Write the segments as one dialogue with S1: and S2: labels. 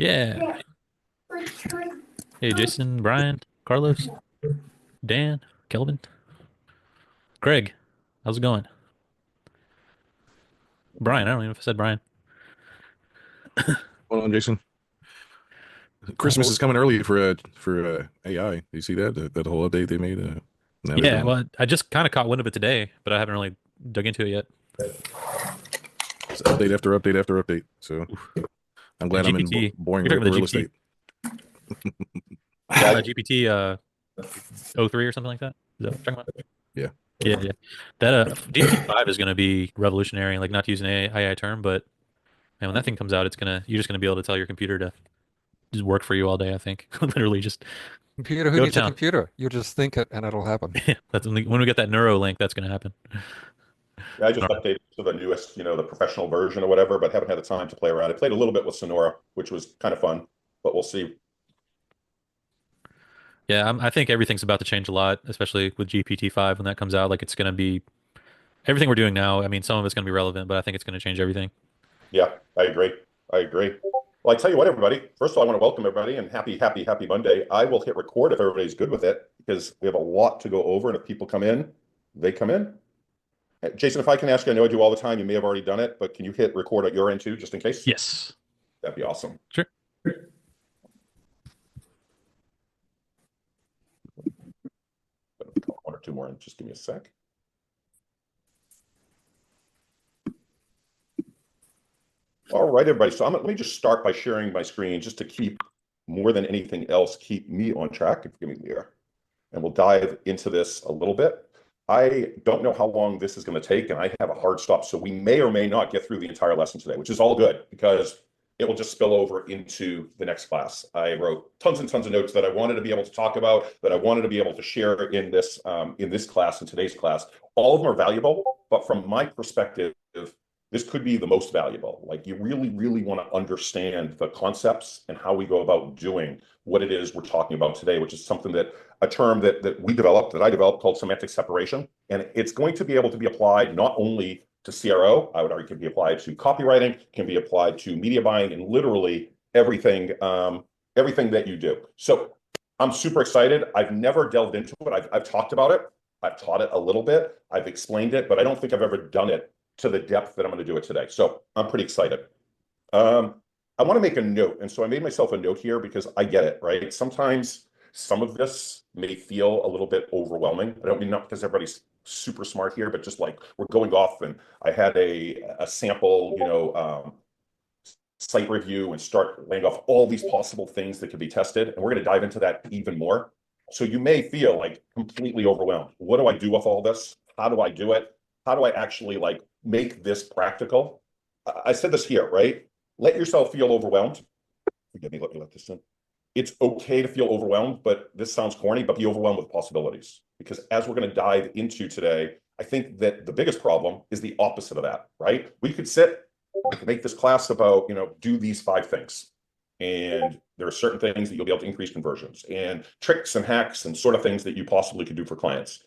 S1: Yeah. Hey, Jason, Brian, Carlos, Dan, Kelvin, Greg. How's it going? Brian, I don't even know if I said Brian.
S2: Hold on, Jason.
S1: Uh,
S2: Christmas is coming early for AI. Do you see that that whole update they made? Now they're
S1: yeah,
S2: gonna
S1: well, I just kind of caught wind of it today, but I haven't really dug into it yet.
S2: it's update after update after update. So I'm
S1: Yeah,
S2: glad I'm in
S1: GPT.
S2: boring
S1: You're talking about the
S2: real
S1: GPT.
S2: estate.
S1: You're talking about GPT O3 or something like that? Is that what you're talking about?
S2: Yeah,
S1: Yeah, yeah. That GPT-5 is going to be revolutionary. Like, not to use an AI term, but man, when that thing comes out, you're just gonna be able to tell your computer to just work for you all day. I think literally just
S3: Computer, who
S1: go to
S3: needs a
S1: town.
S3: computer? You just think it and it'll happen.
S1: That's when we get that Neuro link, that's gonna happen.
S4: Yeah, I just updated to the newest, the professional version or whatever, but haven't had the time to play around. I played a little bit with Sonora, which was kind of fun, but we'll see.
S1: Yeah, I think everything's about to change a lot, especially with GPT-5 when that comes out. Like it's going to be everything we're doing now. I mean, some of it's going to be relevant, but I think it's going to change everything.
S4: Yeah, I agree. I agree. Well, I tell you what, everybody. First of all, I want to welcome everybody and happy Monday. I will hit record if everybody's good with it because we have a lot to go over. And if people come in, they come in. Jason, if I can ask you, I know I do all the time. You may have already done it, but can you hit record at your end too, just in case?
S1: Yes.
S4: That'd be awesome.
S1: Sure.
S4: One or two more, and just give me a sec. All right, everybody. So let me just start by sharing my screen just to keep, more than anything else, keep me on track. Give me there. And we'll dive into this a little bit. I don't know how long this is going to take, and I have a hard stop. So we may or may not get through the entire lesson today, which is all good because it will just spill over into the next class. I wrote tons and tons of notes that I wanted to be able to talk about, that I wanted to be able to share in this class, in today's class. All of them are valuable, but from my perspective, this could be the most valuable. Like you really, really want to understand the concepts and how we go about doing what it is we're talking about today, which is something that a term that we developed, that I developed called semantic separation. And it's going to be able to be applied not only to CRO, I would argue can be applied to copywriting, can be applied to media buying, and literally everything, everything that you do. So I'm super excited. I've never delved into it. I've talked about it. I've taught it a little bit. I've explained it, but I don't think I've ever done it to the depth that I'm going to do it today. So I'm pretty excited. I want to make a note. And so I made myself a note here because I get it, right? Sometimes some of this may feel a little bit overwhelming. I don't mean not because everybody's super smart here, but just like we're going off and I had a sample, site review and start laying off all these possible things that could be tested. And we're going to dive into that even more. So you may feel like completely overwhelmed. What do I do with all this? How do I do it? How do I actually like make this practical? I said this here, right? Let yourself feel overwhelmed. Forgive me, let me let this in. It's okay to feel overwhelmed, but this sounds corny, but be overwhelmed with possibilities. Because as we're going to dive into today, I think that the biggest problem is the opposite of that, right? We could make this class about, do these 5 things. And there are certain things that you'll be able to increase conversions and tricks and hacks and sort of things that you possibly could do for clients.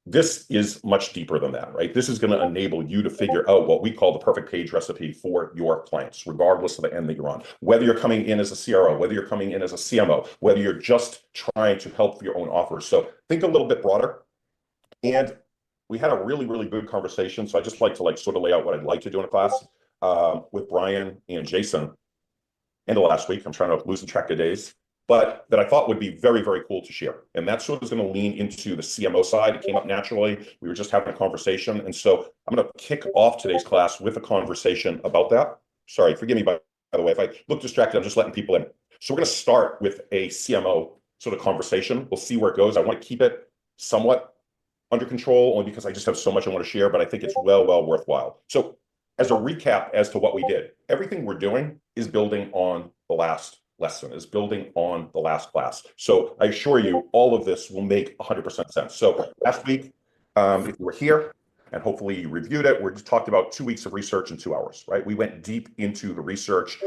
S4: This is much deeper than that, right? This is going to enable you to figure out what we call the perfect page recipe for your clients, regardless of the end that you're on. Whether you're coming in as a CRO, whether you're coming in as a CMO, whether you're just trying to help your own offers. So think a little bit broader. And we had a really, really good conversation. So I just like to sort of lay out what I'd like to do in a class with Brian and Jason. End of last week, I'm trying to lose the track of days, but that I thought would be very, very cool to share. And that sort of is going to lean into the CMO side. It came up naturally. We were just having a conversation. And so I'm going to kick off today's class with a conversation about that. Sorry, forgive me, by the way, if I look distracted, I'm just letting people in. So we're going to start with a CMO sort of conversation. We'll see where it goes. I want to keep it somewhat under control only because I just have so much I want to share, but I think it's well worthwhile. So as a recap as to what we did, everything we're doing is building on the last lesson, is building on the last class. So I assure you, all of this will make 100% sense. So last week, if you were here, and hopefully you reviewed it, we just talked about 2 weeks of research in 2 hours, right? We went deep into the research,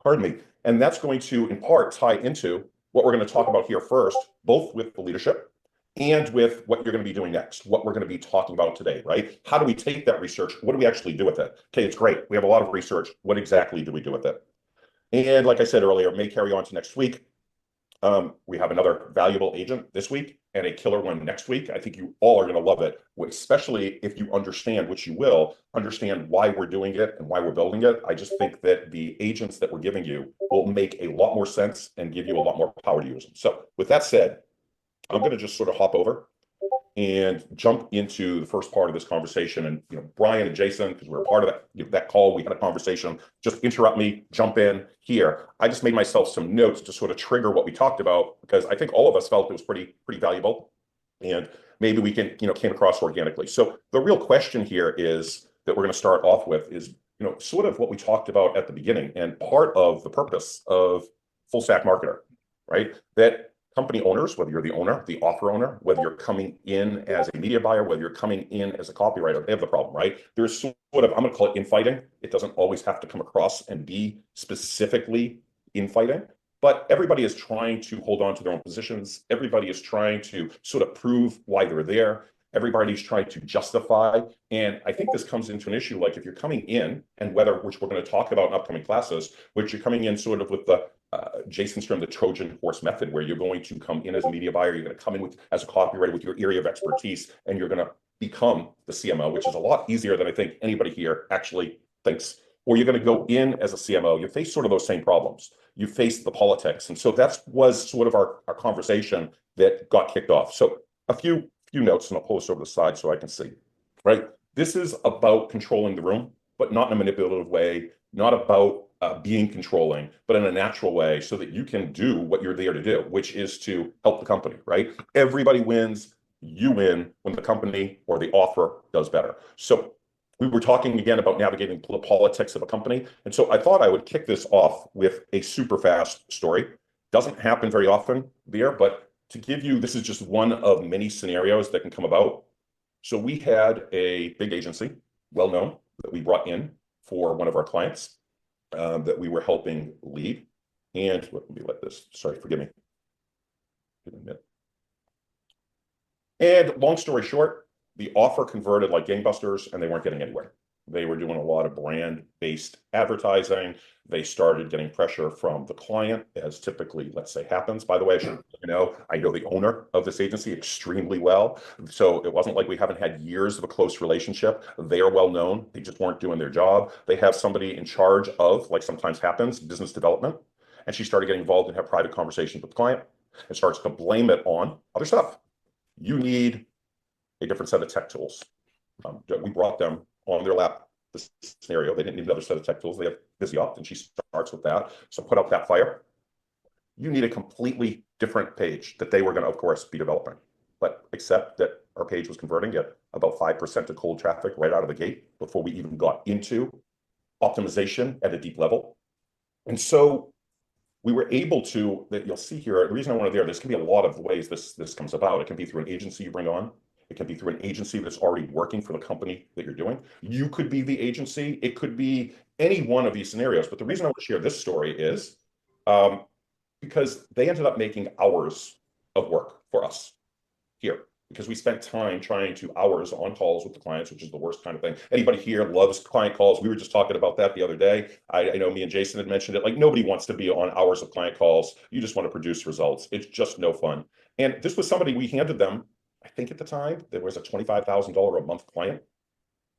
S4: pardon me, and that's going to, in part, tie into what we're going to talk about here first, both with the leadership and with what you're going to be doing next, what we're going to be talking about today, right? How do we take that research? What do we actually do with it? Okay, it's great. We have a lot of research. What exactly do we do with it? And like I said earlier, may carry on to next week. We have another valuable agent this week and a killer one next week. I think you all are going to love it, especially if you understand, which you will, understand why we're doing it and why we're building it. I just think that the agents that we're giving you will make a lot more sense and give you a lot more power to use them. So with that said, I'm going to just sort of hop over and jump into the first part of this conversation. And Brian and Jason, because we're a part of that call, we had a conversation. Just interrupt me, jump in here. I just made myself some notes to sort of trigger what we talked about, because I think all of us felt it was pretty valuable, and maybe we can came across organically. So the real question here is that we're going to start off with is sort of what we talked about at the beginning, and part of the purpose of Full Stack Marketer, right? That company owners, whether you're the owner, the offer owner, whether you're coming in as a media buyer, whether you're coming in as a copywriter, they have the problem, right? There's sort of, I'm going to call it infighting. It doesn't always have to come across and be specifically infighting, but everybody is trying to hold on to their own positions. Everybody is trying to sort of prove why they're there. Everybody's trying to justify. And I think this comes into an issue, like if you're coming in, and which we're going to talk about in upcoming classes, which you're coming in sort of with the Jason's term, the Trojan horse method, where you're going to come in as a media buyer, you're going to come in as a copywriter with your area of expertise, and you're going to become the CMO, which is a lot easier than I think anybody here actually thinks. Or you're going to go in as a CMO, you face sort of those same problems. You face the politics. And so that was sort of our conversation that got kicked off. So a few notes, and I'll pull this over the side so I can see, right? This is about controlling the room, but not in a manipulative way, not about being controlling, but in a natural way, so that you can do what you're there to do, which is to help the company, right? Everybody wins, you win when the company or the offer does better. So we were talking again about navigating the politics of a company. And so I thought I would kick this off with a super fast story. Doesn't happen very often there, but to give you, this is just one of many scenarios that can come about. So we had a big agency, well-known, that we brought in for one of our clients that we were helping lead. And let me let this, sorry, forgive me. And long story short, the offer converted like gangbusters, and they weren't getting anywhere. They were doing a lot of brand-based advertising. They started getting pressure from the client, as typically, let's say, happens. By the way, I know the owner of this agency extremely well. So it wasn't like we haven't had years of a close relationship. They are well known. They just weren't doing their job. They have somebody in charge of, like sometimes happens, business development. And she started getting involved and have private conversations with the client and starts to blame it on other stuff. You need a different set of tech tools. We brought them on their lap this scenario. They didn't need another set of tech tools. They have Visiopt, and she starts with that. So put out that fire. You need a completely different page that they were going to, of course, be developing. But except that our page was converting at about 5% of cold traffic right out of the gate before we even got into optimization at a deep level. And so we were able to, that you'll see here, the reason I wanted this can be a lot of ways this comes about. It can be through an agency you bring on. It can be through an agency that's already working for the company that you're doing. You could be the agency. It could be any one of these scenarios. But the reason I want to share this story is because they ended up making hours of work for us here, because we spent time hours on calls with the clients, which is the worst kind of thing. Anybody here loves client calls? We were just talking about that the other day. I know me and Jason had mentioned it. Like, nobody wants to be on hours of client calls. You just want to produce results. It's just no fun. And this was somebody we handed them. I think at the time there was a $25,000 a month client,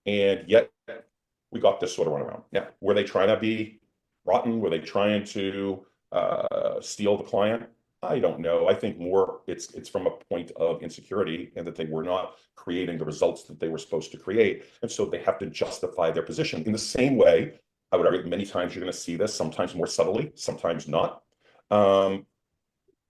S4: and yet we got this sort of runaround. Now, were they trying to be rotten? Were they trying to steal the client? I don't know. I think more it's from a point of insecurity, and that they were not creating the results that they were supposed to create, and so they have to justify their position. In the same way, I would argue many times you're going to see this, sometimes more subtly, sometimes not.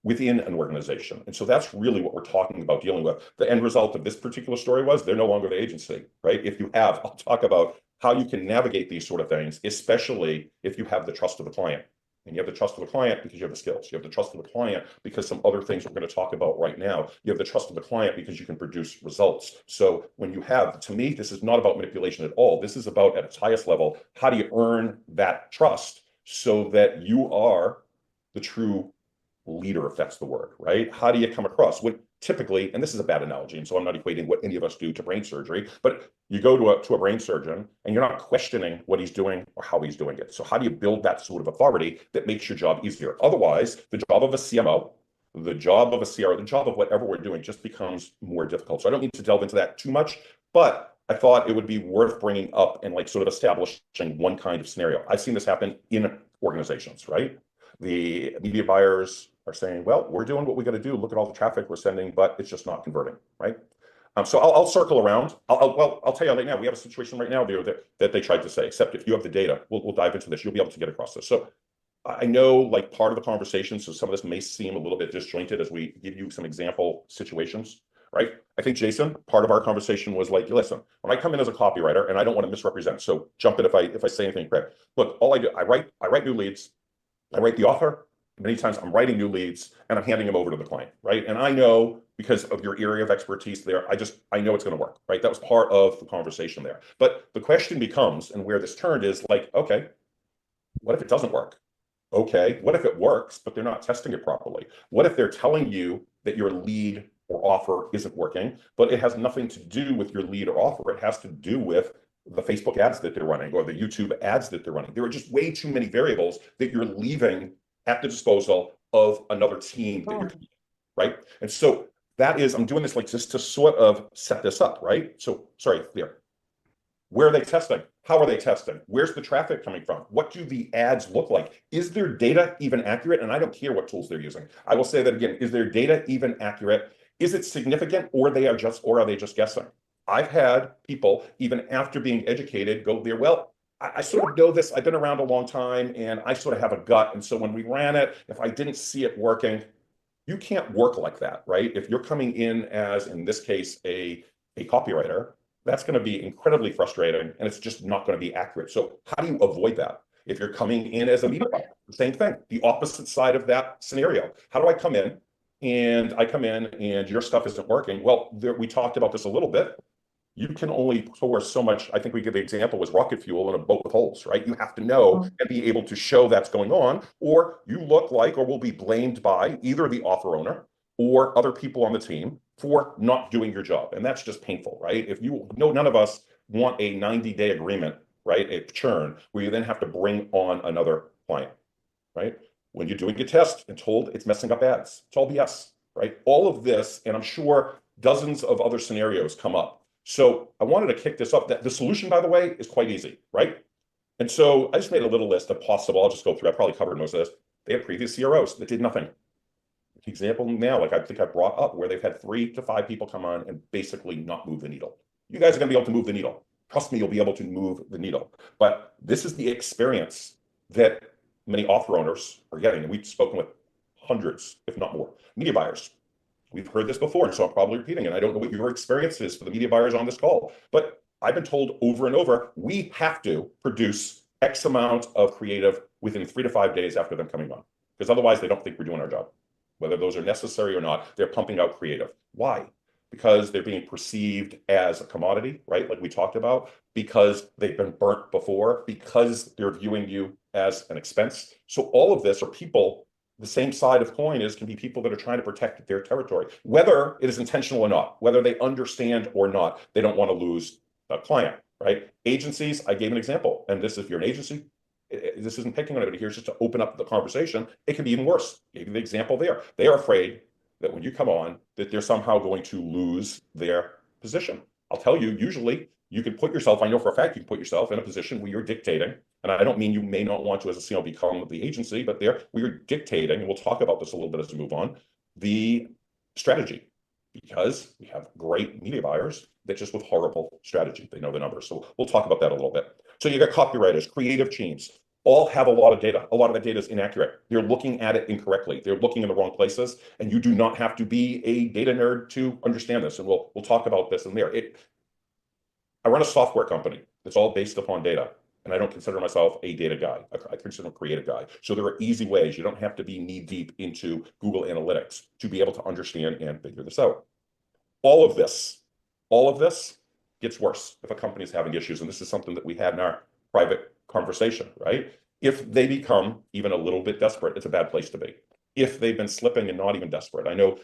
S4: Within an organization. And so that's really what we're talking about dealing with. The end result of this particular story was they're no longer the agency, right? I'll talk about how you can navigate these sort of things, especially if you have the trust of the client. And you have the trust of the client because you have the skills. You have the trust of the client because some other things we're going to talk about right now. You have the trust of the client because you can produce results. So when you have, to me, this is not about manipulation at all. This is about, at its highest level, how do you earn that trust so that you are the true leader, if that's the word, right? How do you come across when typically, and this is a bad analogy, and so I'm not equating what any of us do to brain surgery, but you go to a brain surgeon and you're not questioning what he's doing or how he's doing it. So how do you build that sort of authority that makes your job easier? Otherwise, the job of a CMO, the job of a CRO, the job of whatever we're doing just becomes more difficult. So I don't need to delve into that too much, but I thought it would be worth bringing up and like sort of establishing one kind of scenario. I've seen this happen in organizations, right? The media buyers are saying, well, we're doing what we got to do. Look at all the traffic we're sending, but it's just not converting, right? So I'll circle around. I'll tell you right now, we have a situation right now there that they tried to say, except if you have the data, we'll dive into this. You'll be able to get across this. So I know like part of the conversation, so some of this may seem a little bit disjointed as we give you some example situations, right? I think Jason, part of our conversation was like, listen, when I come in as a copywriter, and I don't want to misrepresent, so jump in if I say anything correct. Look, all I do, I write new leads, I write the offer. Many times I'm writing new leads and I'm handing them over to the client, right? And I know because of your area of expertise there, I know it's going to work, right? That was part of the conversation there. But the question becomes, and where this turned is like, okay, what if it doesn't work? Okay, what if it works, but they're not testing it properly? What if they're telling you that your lead or offer isn't working, but it has nothing to do with your lead or offer? It has to do with the Facebook ads that they're running or the YouTube ads that they're running. There are just way too many variables that you're leaving at the disposal of another team that you're, right? And so that is, I'm doing this like just to sort of set this up, right? So sorry, there. Where are they testing? How are they testing? Where's the traffic coming from? What do the ads look like? Is their data even accurate? And I don't care what tools they're using. I will say that again, is their data even accurate? Is it significant or are they just guessing? I've had people, even after being educated, go there, well, I sort of know this, I've been around a long time and I sort of have a gut. And so when we ran it, if I didn't see it working, you can't work like that, right? If you're coming in as, in this case, a copywriter, that's going to be incredibly frustrating and it's just not going to be accurate. So how do you avoid that? If you're coming in as a media buyer, same thing, the opposite side of that scenario. How do I come in and your stuff isn't working? Well, we talked about this a little bit. You can only pour so much. I think we give the example was rocket fuel in a boat with holes, right? You have to know and be able to show that's going on, or you look like or will be blamed by either the offer owner or other people on the team for not doing your job. And that's just painful, right? If you know, none of us want a 90-day agreement, right? A churn where you then have to bring on another client, right? When you're doing a test and told it's messing up ads, it's all BS, right? All of this, and I'm sure dozens of other scenarios come up. So I wanted to kick this up. The solution, by the way, is quite easy, right? And so I just made a little list of possible, I'll just go through, I probably covered most of this. They have previous CROs that did nothing. Example now, like I think I brought up, where they've had 3 to 5 people come on and basically not move the needle. You guys are going to be able to move the needle. Trust me, you'll be able to move the needle. But this is the experience that many offer owners are getting. And we've spoken with hundreds, if not more, media buyers. We've heard this before, and so I'm probably repeating it. I don't know what your experience is for the media buyers on this call, but I've been told over and over, we have to produce X amount of creative within 3 to 5 days after them coming on, because otherwise they don't think we're doing our job. Whether those are necessary or not, they're pumping out creative. Why? Because they're being perceived as a commodity, right? Like we talked about, because they've been burnt before, because they're viewing you as an expense. So all of this are people. The same side of coin can be people that are trying to protect their territory, whether it is intentional or not, whether they understand or not. They don't want to lose a client, right? Agencies, I gave an example, and this, if you're an agency, this isn't picking on anybody here, just to open up the conversation. It can be even worse. I gave you the example there. They are afraid that when you come on, that they're somehow going to lose their position. I'll tell you, usually you can put yourself, I know for a fact, you can put yourself in a position where you're dictating. And I don't mean you may not want to, as a CMO, become the agency, but there we are dictating, and we'll talk about this a little bit as we move on, the strategy, because we have great media buyers that just with horrible strategy, they know the numbers. So we'll talk about that a little bit. So you got copywriters, creative teams, all have a lot of data. A lot of the data is inaccurate. They're looking at it incorrectly. They're looking in the wrong places, and you do not have to be a data nerd to understand this. And we'll talk about this in there. I run a software company that's all based upon data. And I don't consider myself a data guy. I consider a creative guy. So there are easy ways. You don't have to be knee deep into Google Analytics to be able to understand and figure this out. All of this gets worse if a company is having issues. And this is something that we had in our private conversation, right? If they become even a little bit desperate, it's a bad place to be. if they've been slipping and not even desperate. I know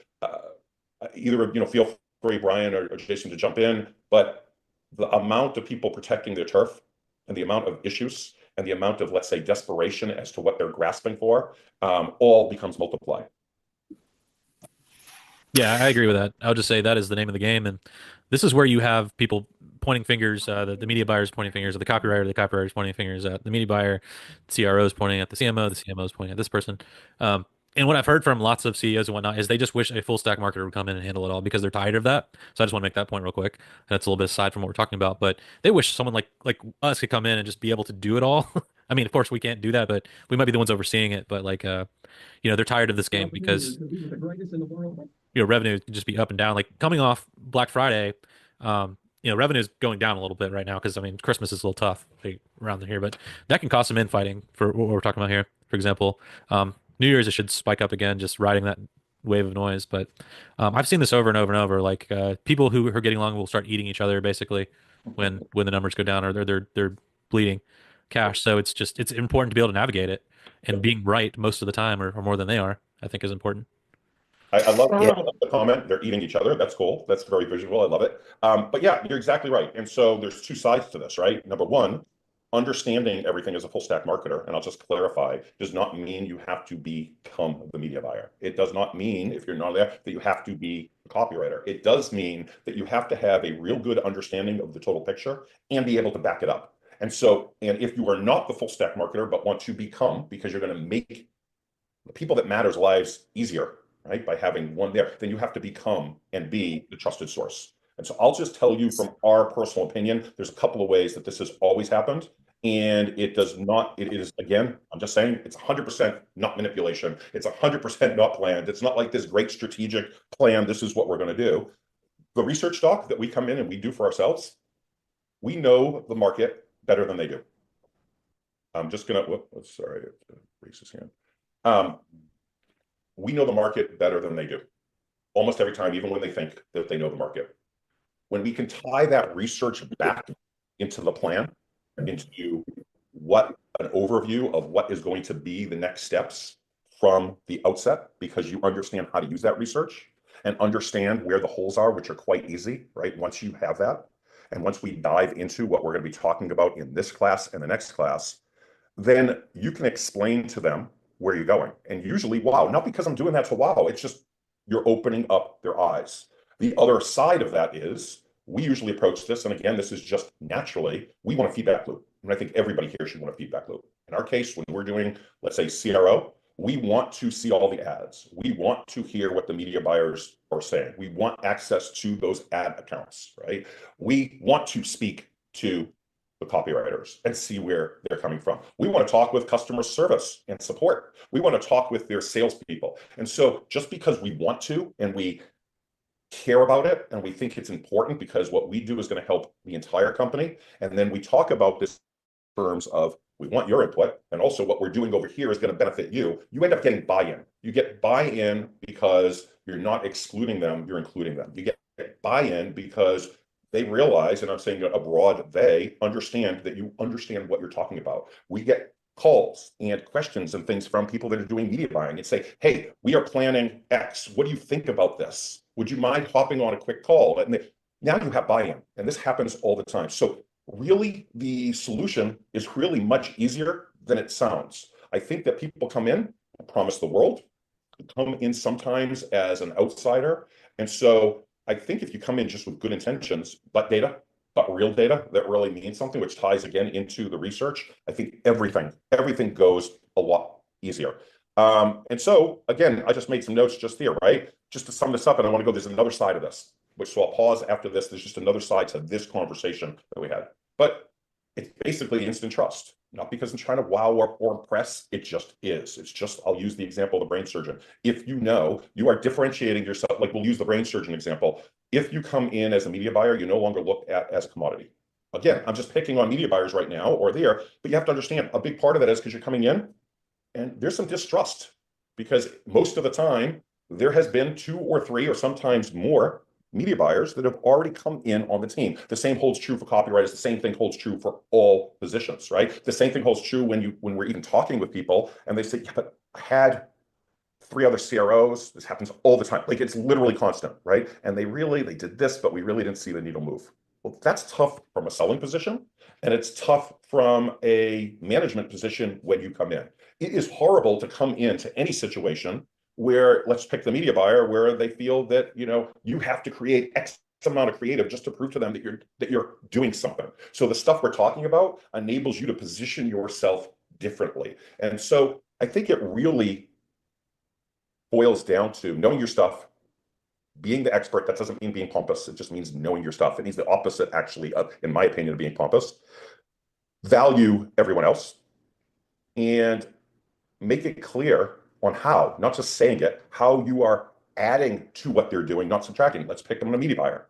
S4: either, feel free, Brian or Jason, to jump in, but the amount of people protecting their turf and the amount of issues and the amount of, let's say, desperation as to what they're grasping for, all becomes multiplied.
S1: Yeah, I agree with that. I would just say that is the name of the game, and this is where you have people pointing fingers, the media buyers pointing fingers at the copywriters pointing fingers at the media buyer, CROs pointing at the CMOs pointing at this person. And what I've heard from lots of CEOs and whatnot is they just wish a full stack marketer would come in and handle it all because they're tired of that. So I just want to make that point real quick. That's a little bit aside from what we're talking about, but they wish someone like us could come in and just be able to do it all. I mean, of course we can't do that, but we might be the ones overseeing it. But they're tired of this game because revenue can just be up and down. Like coming off Black Friday, revenue is going down a little bit right now because I mean Christmas is a little tough around here, but that can cost some infighting for what we're talking about here. For example, New Year's it should spike up again, just riding that wave of noise. But I've seen this over and over and over. Like people who are getting along will start eating each other basically when the numbers go down or they're bleeding cash. So it's important to be able to navigate it, and being right most of the time or more than they are, I think is important.
S4: I love the comment. They're eating each other. That's cool. That's very visual. I love it. But yeah, you're exactly right. And so there's two sides to this, right? Number one, understanding everything as a full stack marketer, and I'll just clarify, does not mean you have to become the media buyer. It does not mean, if you're not there, that you have to be a copywriter. It does mean that you have to have a real good understanding of the total picture and be able to back it up. And if you are not the full stack marketer, but want to become, because you're going to make the people that matters lives easier, right? By having one there, then you have to become and be the trusted source. And so I'll just tell you from our personal opinion, there's a couple of ways that this has always happened. And it does not, it is, again, I'm just saying it's 100% not manipulation. It's 100% not planned. It's not like this great strategic plan. This is what we're going to do. The research doc that we come in and we do for ourselves, we know the market better than they do. I'm just going to, sorry, raise his hand. We know the market better than they do almost every time, even when they think that they know the market. When we can tie that research back into the plan, into what an overview of what is going to be the next steps from the outset, because you understand how to use that research and understand where the holes are, which are quite easy, right? Once you have that, and once we dive into what we're going to be talking about in this class and the next class, then you can explain to them where you're going. And usually, wow, not because I'm doing that to wow, it's just you're opening up their eyes. The other side of that is we usually approach this, and again, this is just naturally, we want a feedback loop. And I think everybody here should want a feedback loop. In our case, when we're doing, let's say, CRO, we want to see all the ads. We want to hear what the media buyers are saying. We want access to those ad accounts, right? We want to speak to the copywriters and see where they're coming from. We want to talk with customer service and support. We want to talk with their salespeople. And so just because we want to and we care about it and we think it's important because what we do is going to help the entire company, and then we talk about this in terms of we want your input, and also what we're doing over here is going to benefit you, you end up getting buy-in. You get buy-in because you're not excluding them, you're including them. You get buy-in because they realize, and I'm saying abroad, they understand that you understand what you're talking about. We get calls and questions and things from people that are doing media buying and say, hey, we are planning X. What do you think about this? Would you mind hopping on a quick call? And now you have buy-in, and this happens all the time. So really, the solution is really much easier than it sounds. I think that people come in and promise the world, come in sometimes as an outsider. And so I think if you come in just with good intentions, but real data that really means something, which ties again into the research, I think everything goes a lot easier. And so again, I just made some notes just here, right? Just to sum this up, and I want to go, there's another side of this, so I'll pause after this. There's just another side to this conversation that we had. But it's basically instant trust. Not because I'm trying to wow or impress, it just is. It's just, I'll use the example of the brain surgeon. If you know you are differentiating yourself, like we'll use the brain surgeon example. If you come in as a media buyer, you no longer look at as a commodity. Again, I'm just picking on media buyers right now or there, but you have to understand a big part of that is because you're coming in and there's some distrust, because most of the time there has been 2 or 3 or sometimes more media buyers that have already come in on the team. The same holds true for copywriters. The same thing holds true for all positions, right? The same thing holds true when we're even talking with people and they say, yeah, but I had 3 other CROs. This happens all the time. Like it's literally constant, right? And they did this, but we really didn't see the needle move. Well, that's tough from a selling position, and it's tough from a management position when you come in. It is horrible to come into any situation where, let's pick the media buyer, where they feel that, you have to create X amount of creative just to prove to them that you're doing something. So the stuff we're talking about enables you to position yourself differently. And so I think it really boils down to knowing your stuff, being the expert. That doesn't mean being pompous. It just means knowing your stuff. It means the opposite, actually, of, in my opinion, of being pompous. Value everyone else and make it clear on how, not just saying it, how you are adding to what they're doing, not subtracting. Let's pick them on a media buyer.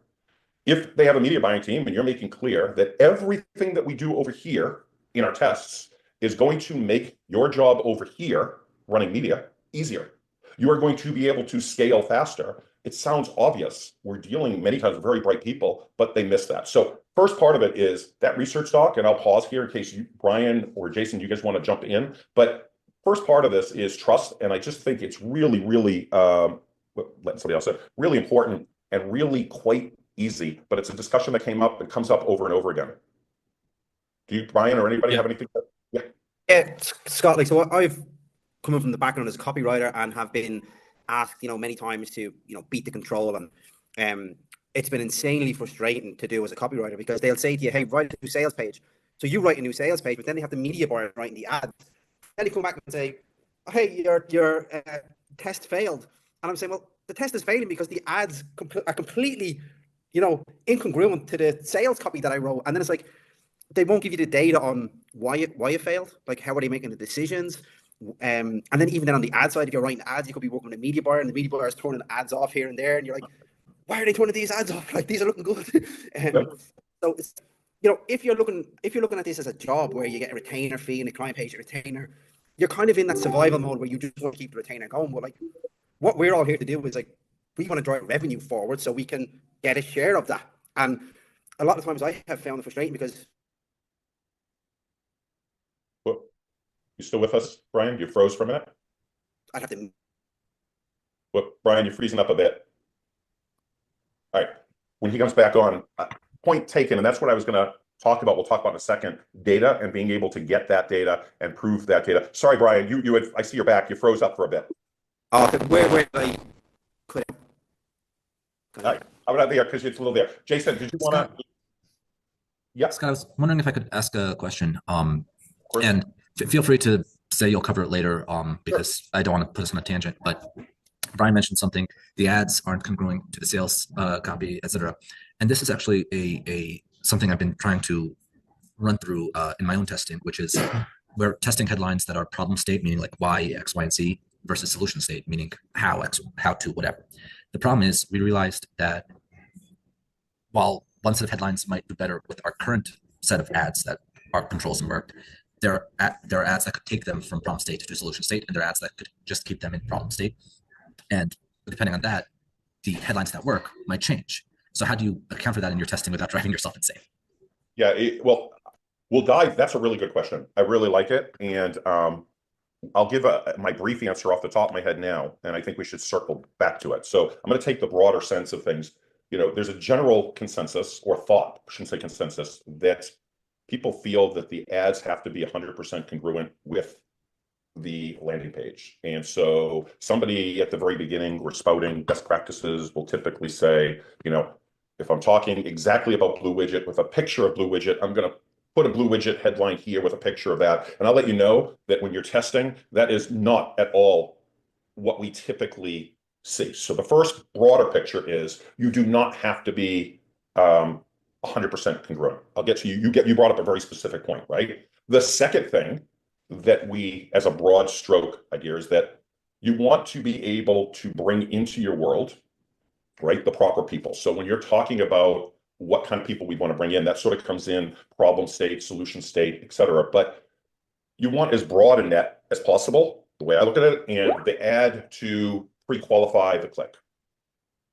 S4: If they have a media buying team and you're making clear that everything that we do over here in our tests is going to make your job over here running media easier, you are going to be able to scale faster. It sounds obvious. We're dealing many times with very bright people, but they miss that. So first part of it is that research doc, and I'll pause here in case you, Brian or Jason, you guys want to jump in. But first part of this is trust. And I just think it's really, really, letting somebody else say, really important and really quite easy, but it's a discussion that came up and comes up over and over again. Do you, Brian, or anybody have anything?
S5: Yeah, Scott, like, so I've come from the background as a copywriter and have been asked, many times to, beat the control, and it's been insanely frustrating to do as a copywriter, because they'll say to you, hey, write a new sales page. So you write a new sales page, but then they have the media buyer writing the ads. Then they come back and say, hey, your test failed. And I'm saying, well, the test is failing because the ads are completely, incongruent to the sales copy that I wrote. And then it's like, they won't give you the data on why it failed. Like, how are they making the decisions? And then even then on the ad side, if you're writing ads, you could be working with a media buyer, and the media buyer is turning ads off here and there. And you're like, why are they turning these ads off? Like, these are looking good. So it's, if you're looking at this as a job where you get a retainer fee and a client pays a retainer, you're kind of in that survival mode where you just want to keep the retainer going. But like, what we're all here to do is, like, we want to drive revenue forward so we can get a share of that. And a lot of times I have found it frustrating because.
S4: Well, you still with us, Brian? You froze for a minute.
S5: I'd have to.
S4: Well, Brian, you're freezing up a bit. All right. When he comes back on, point taken, and that's what I was going to talk about. We'll talk about in a second, data and being able to get that data and prove that data. Sorry, Brian, you had, I see your back. You froze up for a bit.
S5: Where did I could?
S4: All right. I'm not there because it's a little there. Jason, did you want to? Yeah.
S6: Scott, I was wondering if I could ask a question. And feel free to say you'll cover it later, because I don't want to put us on a tangent. But Brian mentioned something: the ads aren't congruent to the sales copy, etc. And this is actually a something I've been trying to run through in my own testing, which is we're testing headlines that are problem state, meaning like why X, Y, and Z, versus solution state, meaning how X, how to, whatever. The problem is we realized that while one set of headlines might do better with our current set of ads that are controls and work, there are ads that could take them from problem state to solution state, and there are ads that could just keep them in problem state. And depending on that, the headlines that work might change. So how do you account for that in your testing without driving yourself insane?
S4: Yeah, well, we'll dive. That's a really good question. I really like it. And I'll give my brief answer off the top of my head now, and I think we should circle back to it. So I'm going to take the broader sense of things. There's a general consensus, or thought, I shouldn't say consensus, that people feel that the ads have to be 100% congruent with the landing page. And so somebody at the very beginning, we're spouting best practices, will typically say, if I'm talking exactly about Blue Widget with a picture of Blue Widget, I'm going to put a Blue Widget headline here with a picture of that. And I'll let you know that when you're testing, that is not at all what we typically see. So the first broader picture is you do not have to be 100% congruent. I'll get to you. You brought up a very specific point, right? The second thing that we, as a broad stroke idea, is that you want to be able to bring into your world, right, the proper people. So when you're talking about what kind of people we want to bring in, that sort of comes in problem state, solution state, et cetera. But you want as broad a net as possible, the way I look at it, and the ad to pre-qualify the click.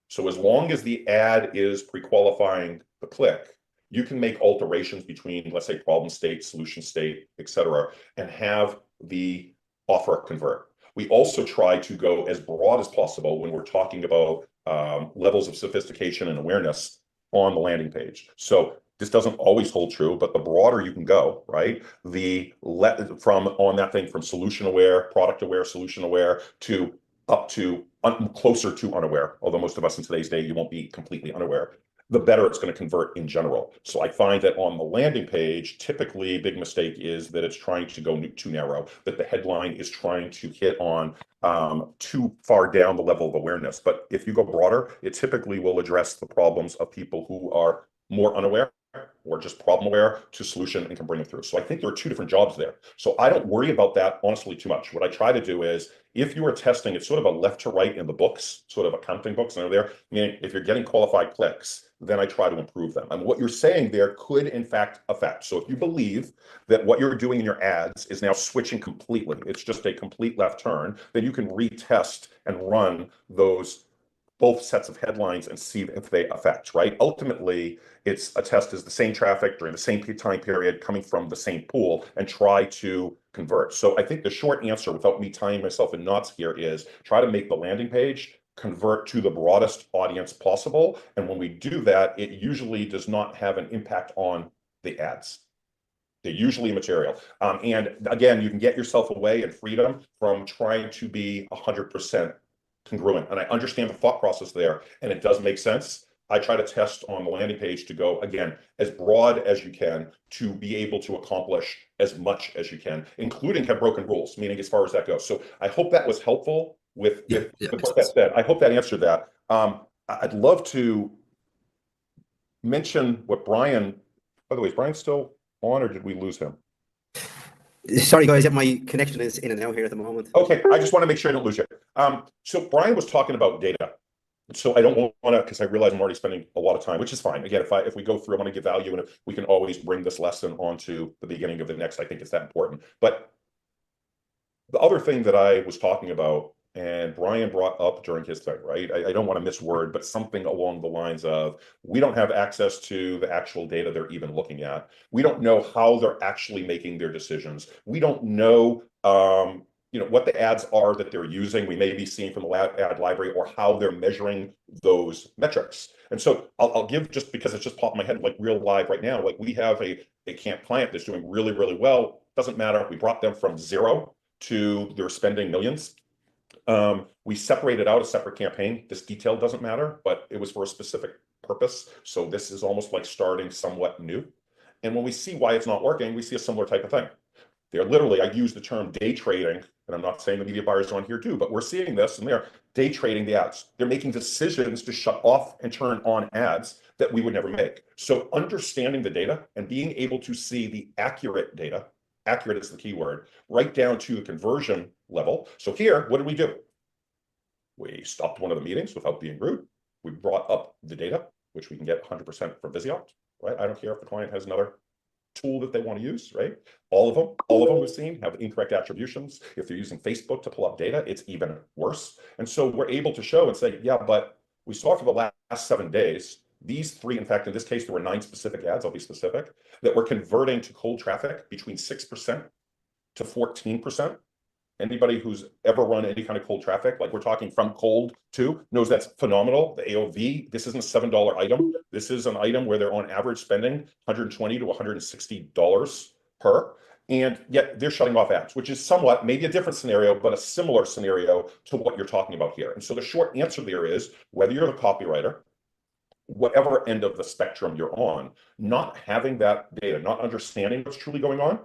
S4: So as long as the ad is pre-qualifying the click, you can make alterations between, let's say, problem state, solution state, et cetera, and have the offer convert. We also try to go as broad as possible when we're talking about levels of sophistication and awareness on the landing page. So this doesn't always hold true, but the broader you can go, right? From on that thing from solution aware, product aware, solution aware to up to closer to unaware, although most of us in today's day, you won't be completely unaware, the better it's going to convert in general. So I find that on the landing page, typically a big mistake is that it's trying to go too narrow, that the headline is trying to hit on too far down the level of awareness. But if you go broader, it typically will address the problems of people who are more unaware or just problem aware to solution and can bring them through. So I think there are two different jobs there. So I don't worry about that honestly too much. What I try to do is, if you are testing, it's sort of a left to right in the books, sort of accounting books that are there, meaning if you're getting qualified clicks, then I try to improve them. And what you're saying there could in fact affect. So if you believe that what you're doing in your ads is now switching completely, it's just a complete left turn, then you can retest and run those both sets of headlines and see if they affect, right? Ultimately, it's a test is the same traffic during the same time period coming from the same pool and try to convert. So I think the short answer, without me tying myself in knots here, is try to make the landing page convert to the broadest audience possible. And when we do that, it usually does not have an impact on the ads. They're usually immaterial. And again, you can get yourself away and freedom from trying to be 100% congruent. And I understand the thought process there, and it does make sense. I try to test on the landing page to go, again, as broad as you can to be able to accomplish as much as you can, including have broken rules, meaning as far as that goes. So I hope that was helpful with what that said. I hope that answered that. I'd love to mention what Brian, by the way, is Brian still on or did we lose him?
S5: Sorry, guys, my connection is in and out here at the moment.
S4: Okay, I just want to make sure I don't lose you. So Brian was talking about data. So I don't want to, because I realize I'm already spending a lot of time, which is fine. Again, if we go through, I want to give value, and if we can always bring this lesson onto the beginning of the next, I think it's that important. But the other thing that I was talking about, and Brian brought up during his thing, right? I don't want to misword, but something along the lines of, we don't have access to the actual data they're even looking at. We don't know how they're actually making their decisions. We don't know, what the ads are that they're using. We may be seeing from the ad library or how they're measuring those metrics. And so I'll give, just because it's just popped in my head, like real live right now, like we have a client that's doing really, really well. Doesn't matter. We brought them from zero to they're spending millions. We separated out a separate campaign. This detail doesn't matter, but it was for a specific purpose. So this is almost like starting somewhat new. And when we see why it's not working, we see a similar type of thing. They're literally, I use the term day trading, and I'm not saying the media buyers on here do, but we're seeing this, and they're day trading the ads. They're making decisions to shut off and turn on ads that we would never make. So understanding the data and being able to see the accurate data, accurate is the key word, right down to the conversion level. So here, what did we do? We stopped one of the meetings without being rude. We brought up the data, which we can get 100% from Visiopt, right? I don't care if the client has another tool that they want to use, right? All of them we've seen have incorrect attributions. If they're using Facebook to pull up data, it's even worse. And so we're able to show and say, yeah, but we saw for the last 7 days, these three, in fact, in this case, there were 9 specific ads, I'll be specific, that were converting to cold traffic between 6% to 14%. Anybody who's ever run any kind of cold traffic, like we're talking from cold to, knows that's phenomenal. The AOV, this isn't a $7 item. This is an item where they're on average spending $120 to $160 per, and yet they're shutting off ads, which is somewhat, maybe a different scenario, but a similar scenario to what you're talking about here. And so the short answer there is, whether you're the copywriter, whatever end of the spectrum you're on, not having that data, not understanding what's truly going on,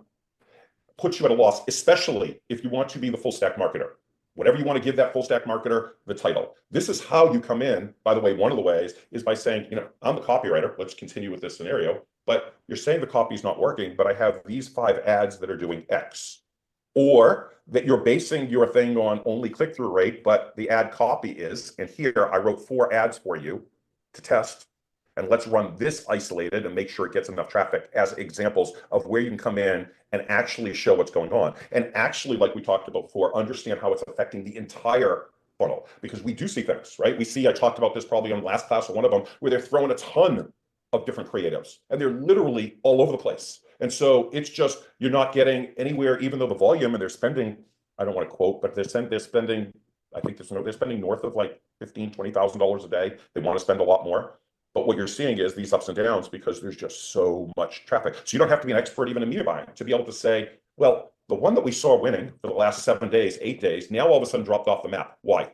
S4: puts you at a loss, especially if you want to be the full stack marketer. Whatever you want to give that full stack marketer the title. This is how you come in. By the way, one of the ways is by saying, I'm the copywriter. Let's continue with this scenario. But you're saying the copy is not working, but I have these 5 ads that are doing X. Or that you're basing your thing on only click-through rate, but the ad copy is, and here I wrote 4 ads for you to test. And let's run this isolated and make sure it gets enough traffic as examples of where you can come in and actually show what's going on. And actually, like we talked about before, understand how it's affecting the entire funnel. Because we do see things, right? We see, I talked about this probably on last class or one of them, where they're throwing a ton of different creatives. And they're literally all over the place. And so it's just, you're not getting anywhere, even though the volume and they're spending I don't want to quote, but they're spending, I think they're spending north of like $15,000-$20,000 a day. They want to spend a lot more. But what you're seeing is these ups and downs because there's just so much traffic. So you don't have to be an expert even in media buying to be able to say, well, the one that we saw winning for the last 7 days, 8 days, now all of a sudden dropped off the map. Why?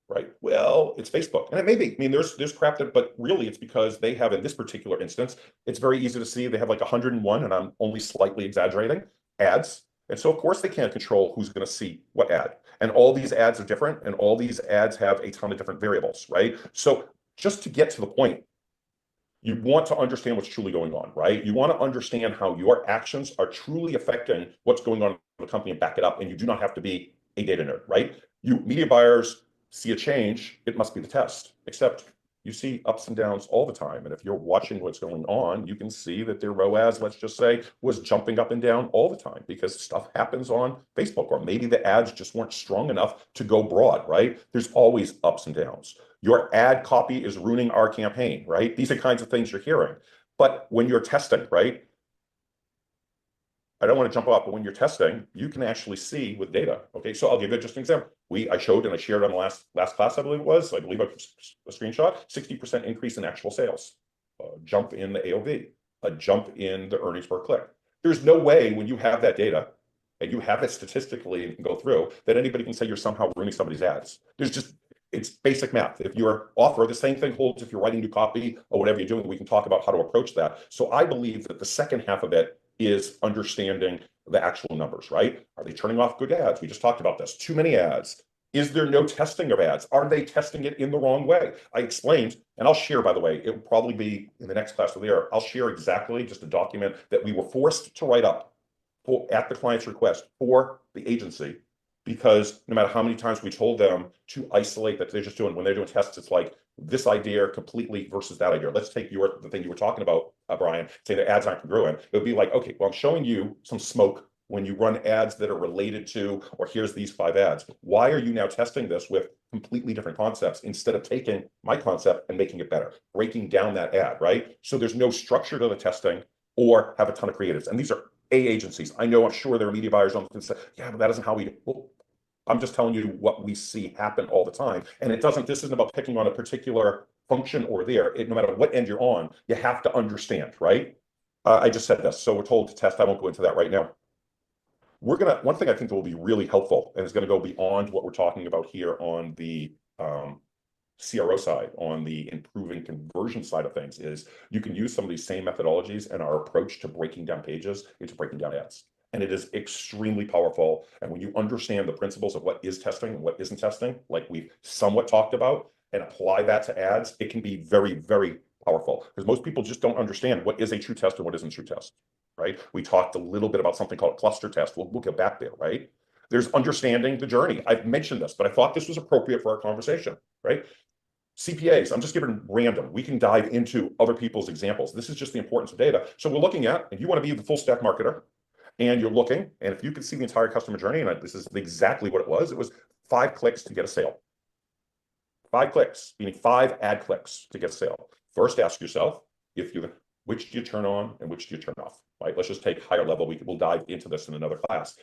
S4: Right? Well, it's Facebook. And it may be. I mean, there's crap that, but really it's because they have, in this particular instance, it's very easy to see they have like 101, and I'm only slightly exaggerating, ads. And so of course they can't control who's going to see what ad. And all these ads are different, and all these ads have a ton of different variables, right? So just to get to the point, you want to understand what's truly going on, right? You want to understand how your actions are truly affecting what's going on in the company and back it up. And you do not have to be a data nerd, right? You media buyers see a change, it must be the test, except you see ups and downs all the time. And if you're watching what's going on, you can see that their ROAS, let's just say, was jumping up and down all the time because stuff happens on Facebook, or maybe the ads just weren't strong enough to go broad, right? There's always ups and downs. Your ad copy is ruining our campaign, right? These are kinds of things you're hearing. But when you're testing, right? I don't want to jump off, but when you're testing, you can actually see with data. Okay, so I'll give you just an example. I showed and I shared on the last class, I believe it was, I believe a screenshot, 60% increase in actual sales, a jump in the AOV, a jump in the earnings per click. There's no way when you have that data and you have it statistically and can go through that anybody can say you're somehow ruining somebody's ads. It's basic math. If you're offer, the same thing holds if you're writing new copy or whatever you're doing. We can talk about how to approach that. So I believe that the second half of it is understanding the actual numbers, right? Are they turning off good ads? We just talked about this. Too many ads. Is there no testing of ads? Are they testing it in the wrong way? I explained, and I'll share, by the way, it will probably be in the next class of the year. I'll share exactly just a document that we were forced to write up at the client's request for the agency, because no matter how many times we told them to isolate that they're just doing, when they're doing tests, it's like this idea completely versus that idea. Let's take the thing you were talking about, Brian, say the ads aren't congruent. It would be like, okay, well, I'm showing you some smoke when you run ads that are related to, or here's these 5 ads. Why are you now testing this with completely different concepts instead of taking my concept and making it better, breaking down that ad, right? So there's no structure to the testing or have a ton of creatives. And these are agencies. I'm sure there are media buyers on the say, yeah, but that isn't how we do. Well, I'm just telling you what we see happen all the time. And this isn't about picking on a particular function or there. No matter what end you're on, you have to understand, right? I just said this, so we're told to test. I won't go into that right now. One thing I think that will be really helpful, and is going to go beyond what we're talking about here on the CRO side, on the improving conversion side of things, is you can use some of these same methodologies and our approach to breaking down pages into breaking down ads. And it is extremely powerful. And when you understand the principles of what is testing and what isn't testing, like we've somewhat talked about, and apply that to ads, it can be very, very powerful. Because most people just don't understand what is a true test and what isn't a true test, right? We talked a little bit about something called a cluster test. We'll get back there, right? There's understanding the journey. I've mentioned this, but I thought this was appropriate for our conversation, right? CPAs, I'm just giving random. We can dive into other people's examples. This is just the importance of data. So we're looking at, if you want to be the full stack marketer, and you're looking, and if you can see the entire customer journey, and this is exactly what it was 5 clicks to get a sale. 5 clicks, meaning 5 ad clicks to get a sale. First, ask yourself, which do you turn on and which do you turn off, right? Let's just take higher level. We'll dive into this in another class.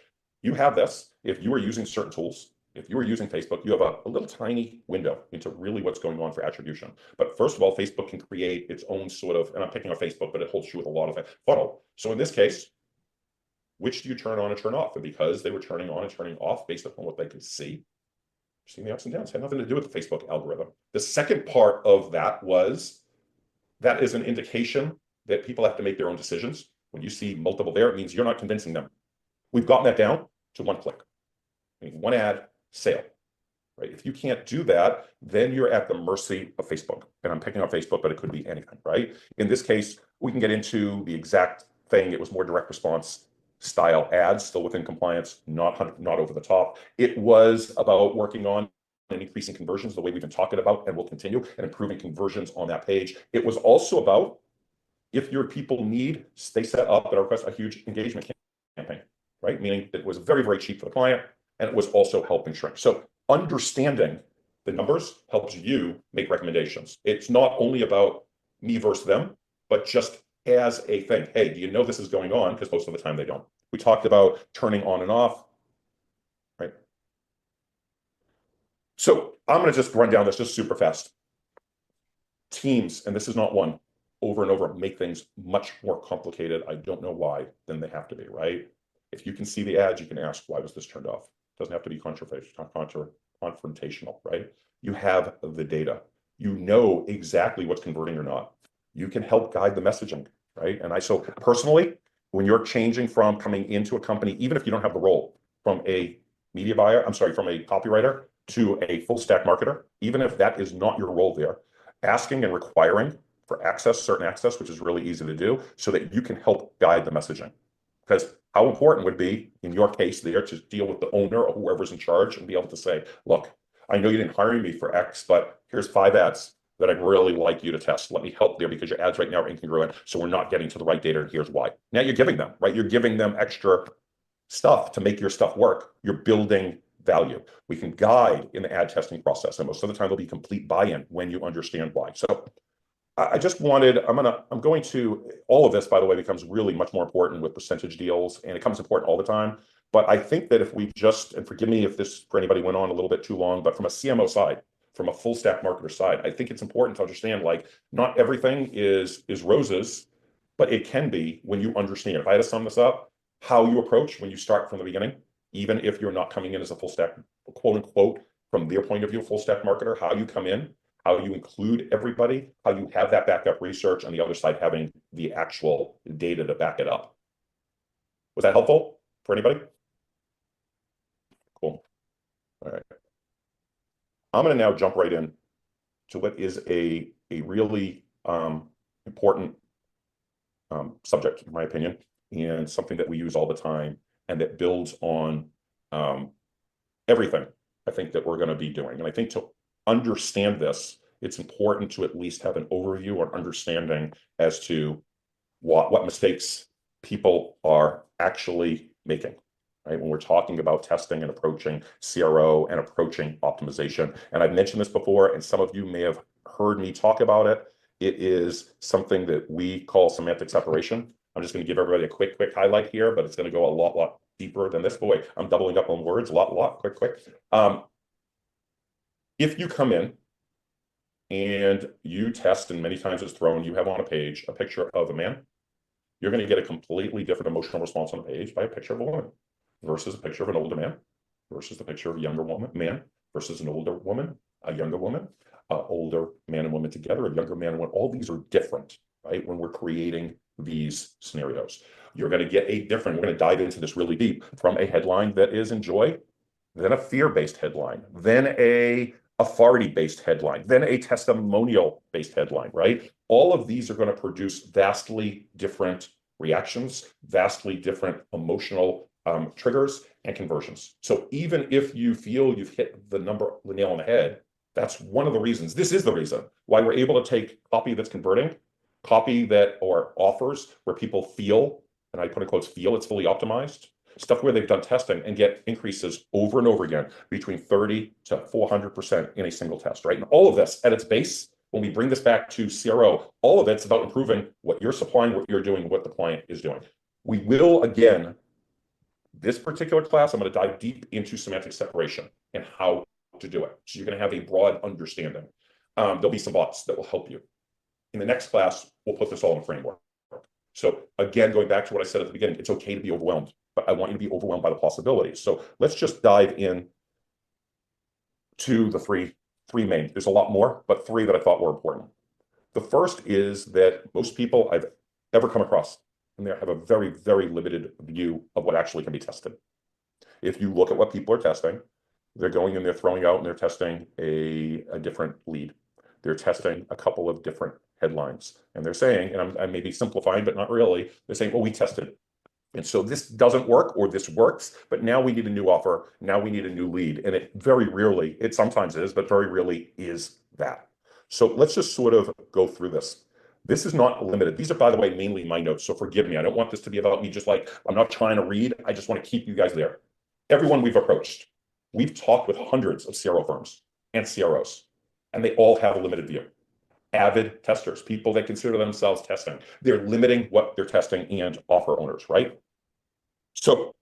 S4: You have this, if you are using certain tools, if you are using Facebook, you have a little tiny window into really what's going on for attribution. But first of all, Facebook can create its own sort of, and I'm picking on Facebook, but it holds true with a lot of funnel. So in this case, which do you turn on and turn off? And because they were turning on and turning off based upon what they could see, seeing the ups and downs, had nothing to do with the Facebook algorithm. The second part of that is an indication that people have to make their own decisions. When you see multiple there, it means you're not convincing them. We've gotten that down to 1 click. I mean, 1 ad, sale, right? If you can't do that, then you're at the mercy of Facebook. And I'm picking on Facebook, but it could be anything, right? In this case, we can get into the exact thing. It was more direct response style ads, still within compliance, not over the top. It was about working on and increasing conversions the way we've been talking about, and will continue, and improving conversions on that page. It was also about, if your people they set up at our request a huge engagement campaign, right? Meaning it was very, very cheap for the client, and it was also helping shrink. So understanding the numbers helps you make recommendations. It's not only about me versus them, but just as a thing. Hey, do you know this is going on? Because most of the time they don't. We talked about turning on and off, right? So I'm going to just run down this just super fast. Teams, and this is not one, over and over, make things much more complicated. I don't know why than they have to be, right? If you can see the ads, you can ask, why was this turned off? Doesn't have to be confrontational, right? You have the data. You know exactly what's converting or not. You can help guide the messaging, right? And so personally, when you're changing from coming into a company, even if you don't have the role, from a media buyer, from a copywriter to a full stack marketer, even if that is not your role there, asking and requiring for certain access, which is really easy to do, so that you can help guide the messaging. Because how important would be, in your case there, to deal with the owner or whoever's in charge and be able to say, look, I know you didn't hire me for X, but here's 5 ads that I'd really like you to test. Let me help there because your ads right now are incongruent, so we're not getting to the right data, and here's why. Now you're giving them, right? You're giving them extra stuff to make your stuff work. You're building value. We can guide in the ad testing process, and most of the time there'll be complete buy-in when you understand why. So I just wanted, I'm going to, all of this, by the way, becomes really much more important with percentage deals, and it becomes important all the time. But I think that if we just, and forgive me if this for anybody went on a little bit too long, but from a CMO side, from a full stack marketer side, I think it's important to understand, like, not everything is roses, but it can be when you understand. If I had to sum this up, how you approach when you start from the beginning, even if you're not coming in as a full stack, quote unquote, from their point of view, full stack marketer, how you come in, how you include everybody, how you have that backup research, on the other side having the actual data to back it up. Was that helpful for anybody? Cool. All right. I'm going to now jump right in to what is a really important subject, in my opinion, and something that we use all the time, and that builds on everything I think that we're going to be doing. And I think to understand this, it's important to at least have an overview or understanding as to what mistakes people are actually making, right? When we're talking about testing and approaching CRO and approaching optimization. And I've mentioned this before, and some of you may have heard me talk about it. It is something that we call semantic separation. I'm just going to give everybody a quick highlight here, but it's going to go a lot deeper than this. Boy, I'm doubling up on words, a lot, quick. If you come in and you test, and many times it's thrown, you have on a page a picture of a man, you're going to get a completely different emotional response on the page by a picture of a woman versus a picture of an older man versus the picture of a younger man versus an older woman, a younger woman, older man and woman together, a younger man and woman. All these are different, right? When we're creating these scenarios, you're going to get a different, we're going to dive into this really deep, from a headline that is enjoy, then a fear-based headline, then a authority-based headline, then a testimonial-based headline, right? All of these are going to produce vastly different reactions, vastly different emotional triggers and conversions. So even if you feel you've hit the nail on the head, that's one of the reasons, this is the reason why we're able to take copy that's converting, copy that, or offers where people feel, and I put in quotes, feel it's fully optimized, stuff where they've done testing and get increases over and over again between 30 to 400% in a single test, right? And all of this at its base, when we bring this back to CRO, all of it's about improving what you're supplying, what you're doing, what the client is doing. We will, again, this particular class, I'm going to dive deep into semantic separation and how to do it. So you're going to have a broad understanding. There'll be some bots that will help you. In the next class, we'll put this all in a framework. So again, going back to what I said at the beginning, it's okay to be overwhelmed, but I want you to be overwhelmed by the possibilities. So let's just dive in to the three main. There's a lot more, but 3 that I thought were important. The first is that most people I've ever come across, and they have a very, very limited view of what actually can be tested. If you look at what people are testing, they're going and they're throwing out and they're testing a different lead. They're testing a couple of different headlines, and they're saying, and I may be simplifying, but not really, they're saying, well, we tested, and so this doesn't work, or this works, but now we need a new offer, now we need a new lead. And it very rarely, it sometimes is, but very rarely is that. So let's just sort of go through this. This is not limited. These are, by the way, mainly my notes, so forgive me. I don't want this to be about me just like, I'm not trying to read, I just want to keep you guys there. Everyone we've approached, we've talked with hundreds of CRO firms and CROs, and they all have a limited view. Avid testers, people that consider themselves testing. They're limiting what they're testing, and offer owners, right? So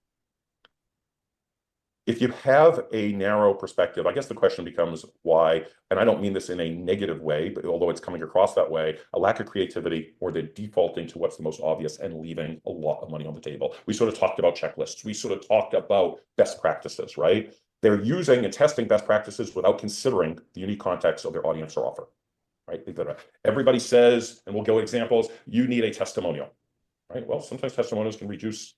S4: if you have a narrow perspective, I guess the question becomes why, and I don't mean this in a negative way, but although it's coming across that way, a lack of creativity or the defaulting to what's the most obvious and leaving a lot of money on the table. We sort of talked about checklists. We sort of talked about best practices, right? They're using and testing best practices without considering the unique context of their audience or offer, right? Everybody says, and we'll go examples, you need a testimonial, right? Well, sometimes testimonials can reduce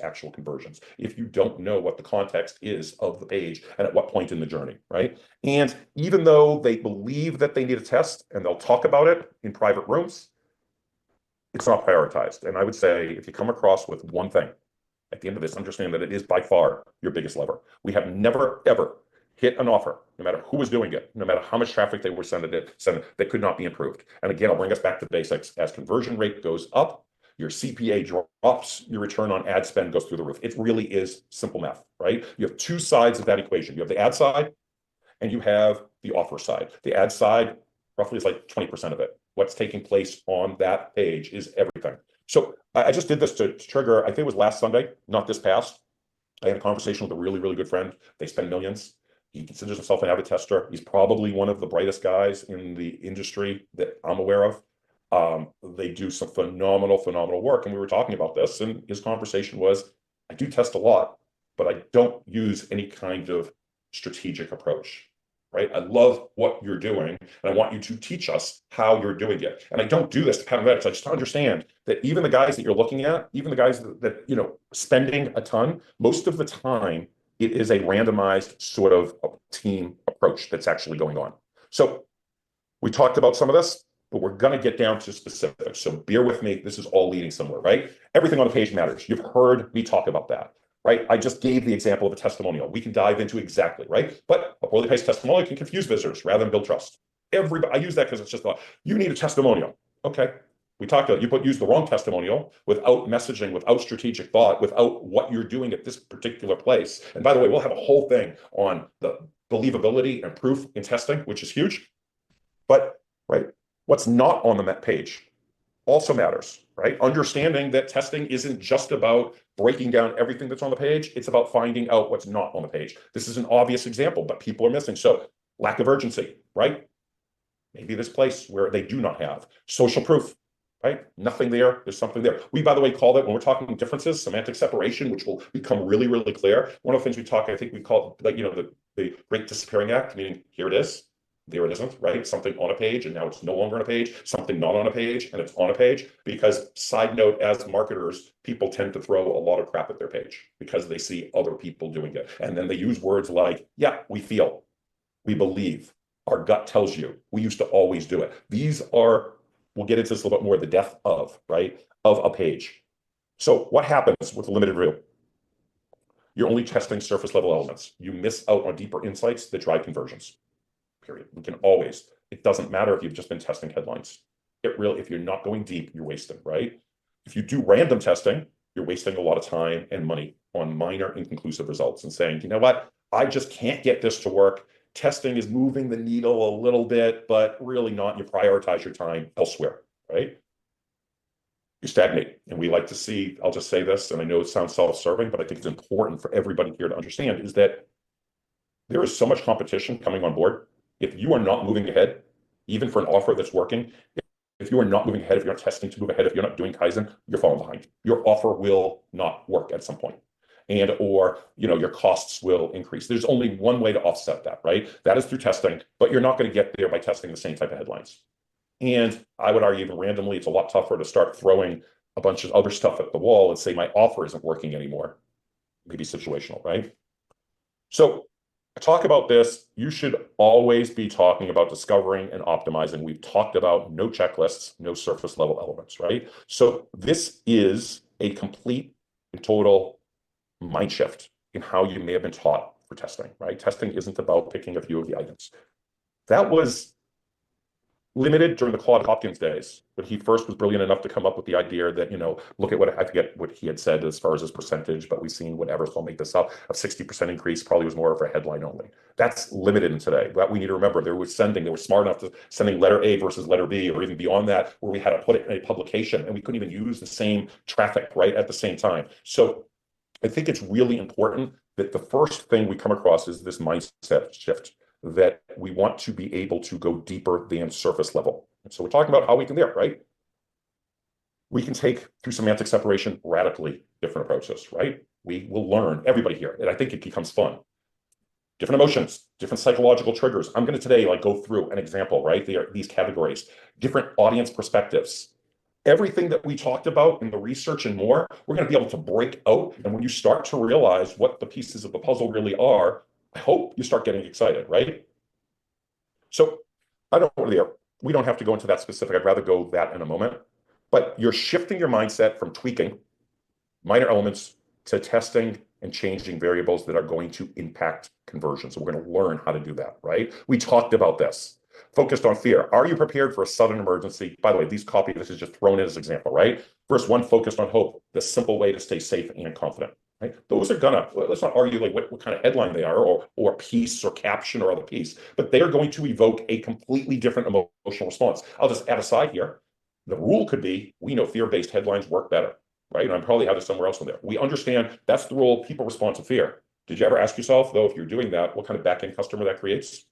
S4: actual conversions if you don't know what the context is of the page and at what point in the journey, right? And even though they believe that they need a test and they'll talk about it in private rooms, it's not prioritized. And I would say if you come across with one thing at the end of this, understand that it is by far your biggest lever. We have never, ever hit an offer, no matter who was doing it, no matter how much traffic they were sending it, that could not be improved. And again, I'll bring us back to basics. As conversion rate goes up, your CPA drops, your return on ad spend goes through the roof. It really is simple math, right? You have two sides of that equation. You have the ad side and you have the offer side. The ad side roughly is like 20% of it. What's taking place on that page is everything. So I just did this to trigger, I think it was last Sunday, not this past. I had a conversation with a really, really good friend. They spend millions. He considers himself an avid tester. He's probably one of the brightest guys in the industry that I'm aware of. They do some phenomenal work. And we were talking about this, and his conversation was, I do test a lot, but I don't use any kind of strategic approach, right? I love what you're doing, and I want you to teach us how you're doing it. And I don't do this to pat I just understand that even the guys that you're looking at, even the guys that you know, spending a ton, most of the time, it is a randomized sort of team approach that's actually going on. So we talked about some of this, but we're going to get down to specifics. So bear with me. This is all leading somewhere, right? Everything on the page matters. You've heard me talk about that, right? I just gave the example of a testimonial. We can dive into exactly, right? But a poorly paced testimonial can confuse visitors rather than build trust. I use that because it's just you need a testimonial. Okay. We talked about use the wrong testimonial without messaging, without strategic thought, without what you're doing at this particular place. And by the way, we'll have a whole thing on the believability and proof in testing, which is huge. But right, what's not on the page also matters, right? Understanding that testing isn't just about breaking down everything that's on the page. It's about finding out what's not on the page. This is an obvious example, but people are missing. So lack of urgency, right? Maybe this place where they do not have social proof. Right? Nothing there. There's something there. We, by the way, call that when we're talking differences, semantic separation, which will become really, really clear. One of the things we talk, I think we call it, like, you know, the great disappearing act, meaning here it is, there it isn't, right? Something on a page and now it's no longer on a page, something not on a page and it's on a page. Because side note, as marketers, people tend to throw a lot of crap at their page because they see other people doing it. And then they use words like, yeah, we feel, we believe, our gut tells you, we used to always do it. These are, we'll get into this a little bit more, the death of, right, of a page. So what happens with limited view? You're only testing surface level elements. You miss out on deeper insights that drive conversions, period. We can always, it doesn't matter if you've just been testing headlines. If you're not going deep, you're wasting, right? If you do random testing, you're wasting a lot of time and money on minor inconclusive results and saying, you know what, I just can't get this to work. Testing is moving the needle a little bit, but really not. You prioritize your time elsewhere, right? You stagnate. And we like to see, I'll just say this, and I know it sounds self-serving, but I think it's important for everybody here to understand, is that there is so much competition coming on board. If you are not moving ahead, even for an offer that's working, if you are not moving ahead, if you're not testing to move ahead, if you're not doing Kaizen, you're falling behind. Your offer will not work at some point. Or you know, your costs will increase. There's only one way to offset that, right? That is through testing, but you're not going to get there by testing the same type of headlines. And I would argue even randomly, it's a lot tougher to start throwing a bunch of other stuff at the wall and say my offer isn't working anymore. Maybe situational, right? So talk about this. You should always be talking about discovering and optimizing. We've talked about no checklists, no surface level elements, right? So this is a complete and total mind shift in how you may have been taught for testing, right? Testing isn't about picking a few of the items. That was limited during the Claude Hopkins days, but he first was brilliant enough to come up with the idea that, you know, look at what, I forget what he had said as far as his percentage, but we've seen whatever, so I'll make this up, a 60% increase probably was more of a headline only. That's limited in today. But we need to remember they were smart enough to sending letter A versus letter B, or even beyond that, where we had to put it in a publication and we couldn't even use the same traffic, right, at the same time. So I think it's really important that the first thing we come across is this mindset shift, that we want to be able to go deeper than surface level. And so we're talking about how we can there, right? We can take through semantic separation radically different approaches, right? We will learn, everybody here, and I think it becomes fun. Different emotions, different psychological triggers. I'm going to today like go through an example, right? These categories, different audience perspectives. Everything that we talked about in the research and more, we're going to be able to break out. And when you start to realize what the pieces of the puzzle really are, I hope you start getting excited, right? So I don't know, we don't have to go into that specific. I'd rather go that in a moment. But you're shifting your mindset from tweaking minor elements to testing and changing variables that are going to impact conversion. So we're going to learn how to do that, right? We talked about this. Focused on fear. Are you prepared for a sudden emergency? By the way, this is just thrown in as an example, right? Verse 1, focused on hope, the simple way to stay safe and confident, right? Those are gonna, let's not argue like what kind of headline they are or piece or caption or other piece, but they are going to evoke a completely different emotional response. I'll just add aside here. The rule could be, we know fear-based headlines work better, right? And I'm probably have this somewhere else in there. We understand that's the rule. People respond to fear. Did you ever ask yourself, though, if you're doing that, what kind of back-end customer that creates?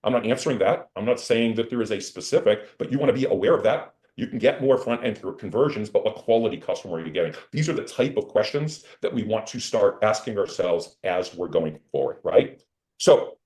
S4: I'm not answering that. I'm not saying that there is a specific, but you want to be aware of that. You can get more front-end conversions, but what quality customer are you getting? These are the type of questions that we want to start asking ourselves as we're going forward, right? So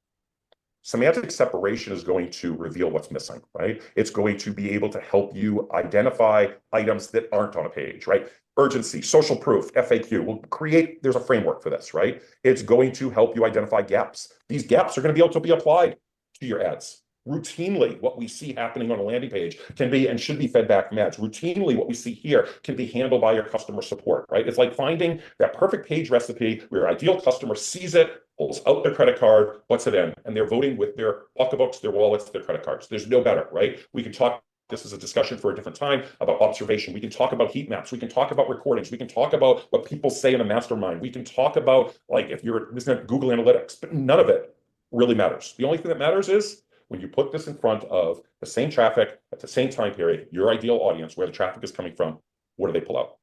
S4: semantic separation is going to reveal what's missing, right? It's going to be able to help you identify items that aren't on a page, right? Urgency, social proof, FAQ will create, there's a framework for this, right? It's going to help you identify gaps. These gaps are going to be able to be applied to your ads. Routinely, what we see happening on a landing page can be and should be fed back from ads. Routinely, what we see here can be handled by your customer support, right? It's like finding that perfect page recipe where your ideal customer sees it, pulls out their credit card, puts it in, and they're voting with their pocketbooks, their wallets, their credit cards. There's no better, right? We can talk, this is a discussion for a different time, about observation. We can talk about heat maps. We can talk about recordings. We can talk about what people say in a mastermind. We can talk about, like, if you're listening to Google Analytics, but none of it really matters. The only thing that matters is when you put this in front of the same traffic at the same time period, your ideal audience, where the traffic is coming from, what do they pull out,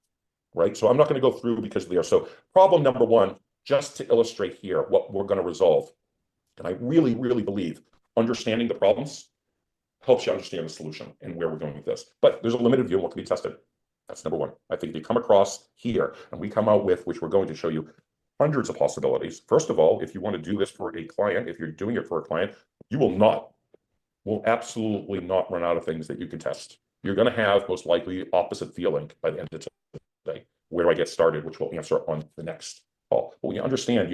S4: right? So I'm not going to go through because they are. So problem number one, just to illustrate here what we're going to resolve. And I really, really believe understanding the problems helps you understand the solution and where we're going with this. But there's a limited view of what can be tested. That's number one. I think they come across here and we come out with, which we're going to show you, hundreds of possibilities. First of all, if you want to do this for a client, if you're doing it for a client, you will absolutely not run out of things that you can test. You're going to have most likely opposite feeling by the end of today. Where do I get started? Which we'll answer on the next call. But when you understand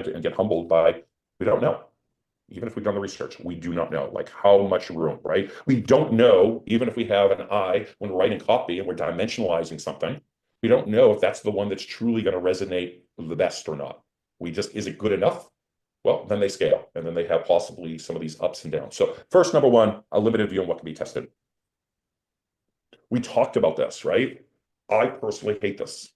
S4: and get humbled by, we don't know. Even if we've done the research, we do not know, like how much room, right? We don't know, even if we have an eye when writing copy and we're dimensionalizing something, we don't know if that's the one that's truly going to resonate the best or not. We just, is it good enough? Well, then they scale, and then they have possibly some of these ups and downs. So first, number one, a limited view on what can be tested. We talked about this, right? I personally hate this.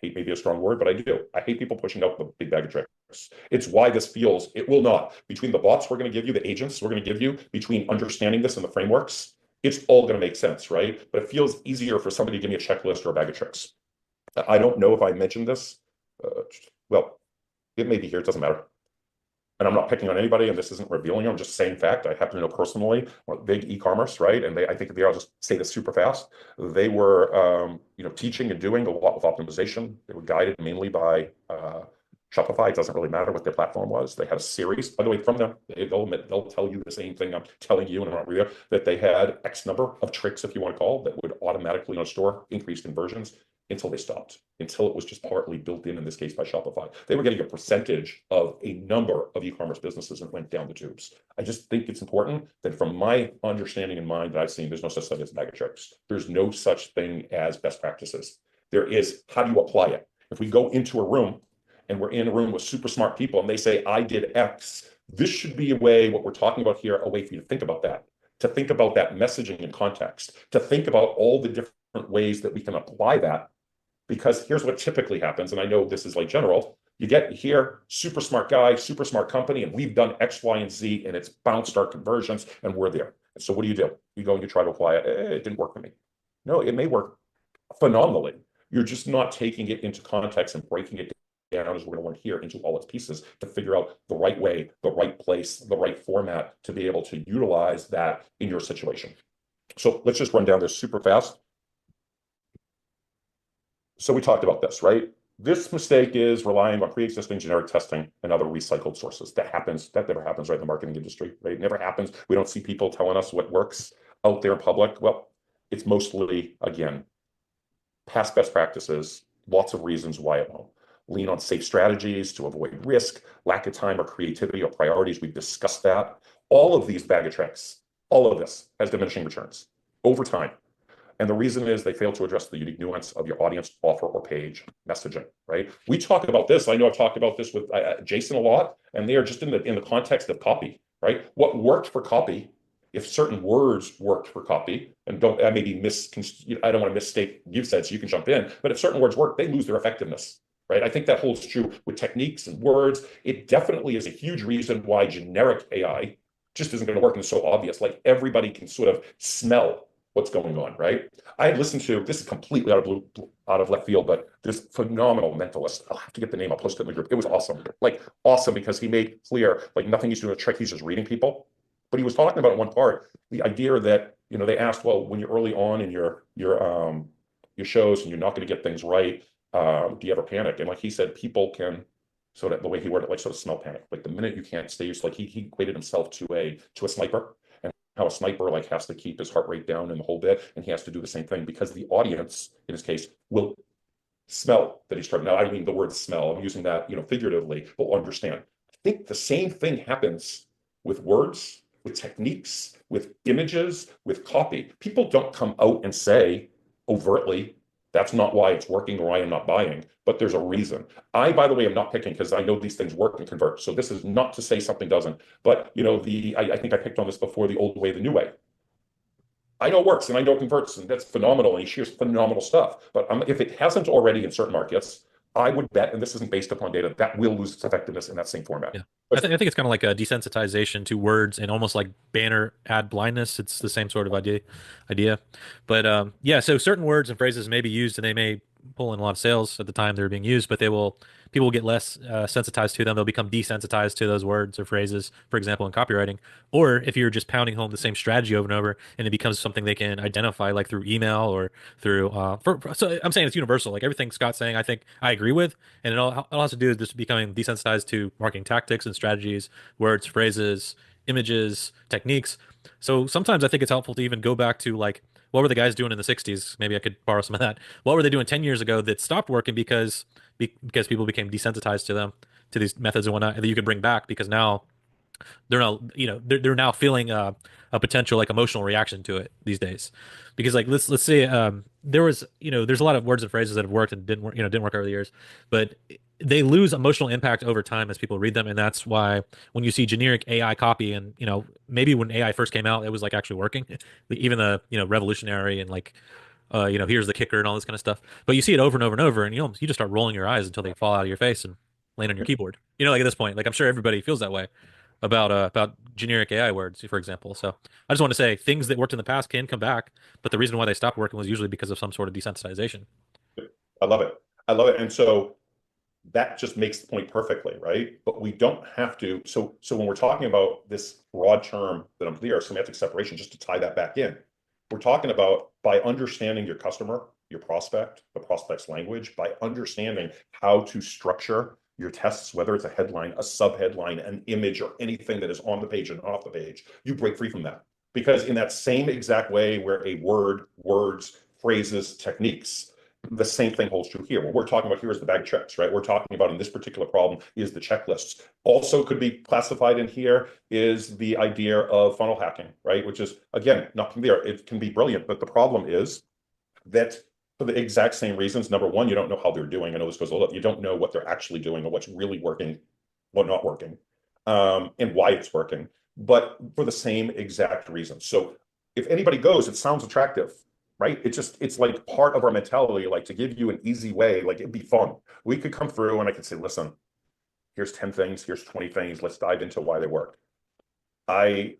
S4: Hate may be a strong word, but I do. I hate people pushing out the big bag of tricks. It's why this feels, it will not. Between the bots we're going to give you, the agents we're going to give you, between understanding this and the frameworks, it's all going to make sense, right? But it feels easier for somebody to give me a checklist or a bag of tricks. I don't know if I mentioned this. Well, it may be here. It doesn't matter. And I'm not picking on anybody, and this isn't revealing. I'm just saying fact. I happen to know personally big e-commerce, right? And I think I'll just say this super fast. They were, teaching and doing a lot of optimization. They were guided mainly by Shopify. It doesn't really matter what their platform was. They had a series, by the way, from them. They'll tell you the same thing I'm telling you, and I'm not real, that they had X number of tricks, if you want to call, that would automatically store increased conversions until they stopped, until it was just partly built in this case by Shopify. They were getting a percentage of a number of e-commerce businesses and went down the tubes. I just think it's important that from my understanding in mind that I've seen, there's no such thing as a bag of tricks. There's no such thing as best practices. There is, how do you apply it? If we go into a room and we're in a room with super smart people and they say, I did X, this should be a way, what we're talking about here, a way for you to think about that, to think about that messaging in context, to think about all the different ways that we can apply that. Because here's what typically happens, and I know this is like general, you get here, super smart guy, super smart company, and we've done X, Y, and Z, and it's bounced our conversions, and we're there. And so what do? You go and you try to apply it. It didn't work for me. No, it may work phenomenally. You're just not taking it into context and breaking it down as we're going to learn here into all its pieces to figure out the right way, the right place, the right format to be able to utilize that in your situation. So let's just run down this super fast. So we talked about this, right? This mistake is relying on pre-existing generic testing and other recycled sources. That happens. That never happens, right, in the marketing industry, right? It never happens. We don't see people telling us what works out there in public. Well, it's mostly, again, past best practices, lots of reasons why it won't. Lean on safe strategies to avoid risk, lack of time or creativity or priorities. We've discussed that. All of these bag of tricks, all of this has diminishing returns over time. And the reason is they fail to address the unique nuance of your audience, offer, or page messaging, right? We talk about this. I know I've talked about this with Jason a lot, and they are just in the context of copy, right? What worked for copy, if certain words worked for copy, and I don't want to misstate you've said, so you can jump in, but if certain words work, they lose their effectiveness, right? I think that holds true with techniques and words. It definitely is a huge reason why generic AI just isn't going to work, and it's so obvious. Like everybody can sort of smell what's going on, right? I had listened to, this is completely out of left field, but this phenomenal mentalist, I'll have to get the name, I'll post it in the group. It was awesome, like awesome, because he made clear, like nothing he's doing a trick, he's just reading people. But he was talking about in one part, the idea that, you know, they asked, well, when you're early on in your shows and you're not going to get things right, do you ever panic? And like he said, people can, sort of the way he worded it, like sort of smell panic. Like the minute you can't stay, like he equated himself to a sniper, and how a sniper like has to keep his heart rate down in the whole bit, and he has to do the same thing because the audience, in his case, will smell that he's trying. Now, I don't mean the word smell, I'm using that, you know, figuratively, but understand. I think the same thing happens with words, with techniques, with images, with copy. People don't come out and say overtly, that's not why it's working or I am not buying, but there's a reason. I, by the way, am not picking because I know these things work and convert. So this is not to say something doesn't, but you know, I think I picked on this before, the old way, the new way. I know it works and I know it converts, and that's phenomenal, and he shares phenomenal stuff. But if it hasn't already in certain markets, I would bet, and this isn't based upon data, that will lose its effectiveness in that same format.
S1: Yeah. I think it's kind of like a desensitization to words and almost like banner ad blindness. It's the same sort of idea. But yeah, so certain words and phrases may be used and they may pull in a lot of sales at the time they're being used, but people will get less sensitized to them. They'll become desensitized to those words or phrases, for example, in copywriting. Or if you're just pounding home the same strategy over and over, and it becomes something they can identify, like through email or through. So I'm saying it's universal. Like everything Scott's saying, I think I agree with, and it all has to do with just becoming desensitized to marketing tactics and strategies, words, phrases, images, techniques. So sometimes I think it's helpful to even go back to like, what were the guys doing in the 60s? Maybe I could borrow some of that. What were they doing 10 years ago that stopped working because people became desensitized to them, to these methods and whatnot, that you could bring back because now they're not, you know, they're now feeling a potential like emotional reaction to it these days. Because like let's say there was, you know, there's a lot of words and phrases that have worked and didn't work over the years, but they lose emotional impact over time as people read them. And that's why when you see generic AI copy, and you know, maybe when AI first came out, it was like actually working, even the, you know, revolutionary and like you know, here's the kicker and all this kind of stuff. But you see it over and over and over, and you just start rolling your eyes until they fall out of your face and land on your keyboard. You know, like at this point, like I'm sure everybody feels that way about generic AI words, for example. So I just want to say things that worked in the past can come back, but the reason why they stopped working was usually because of some sort of desensitization.
S4: I love it. I love it. And so that just makes the point perfectly, right? But we don't have to. So when we're talking about this broad term that I'm clear, semantic separation, just to tie that back in, we're talking about by understanding your customer, your prospect, the prospect's language, by understanding how to structure your tests, whether it's a headline, a subheadline, an image, or anything that is on the page and off the page, you break free from that. Because in that same exact way where a word, words, phrases, techniques, the same thing holds true here. What we're talking about here is the bag of tricks, right? We're talking about in this particular problem is the checklists. Also could be classified in here is the idea of funnel hacking, right? Which is, again, nothing there. It can be brilliant, but the problem is that for the exact same reasons, number one, you don't know how they're doing. I know this goes a lot. You don't know what they're actually doing or what's really working, what not working, and why it's working, but for the same exact reasons. So if anybody goes, it sounds attractive, right? It's like part of our mentality, like to give you an easy way, like it'd be fun. We could come through and I could say, listen, here's 10 things, here's 20 things. Let's dive into why they work. I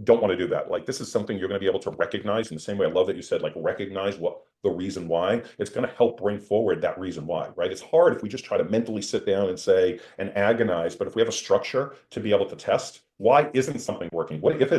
S4: don't want to do that. Like, this is something you're going to be able to recognize in the same way. I love that you said, like, recognize what the reason why. It's going to help bring forward that reason why, right? It's hard if we just try to mentally sit down and say and agonize, but if we have a structure to be able to test, why isn't something working? What if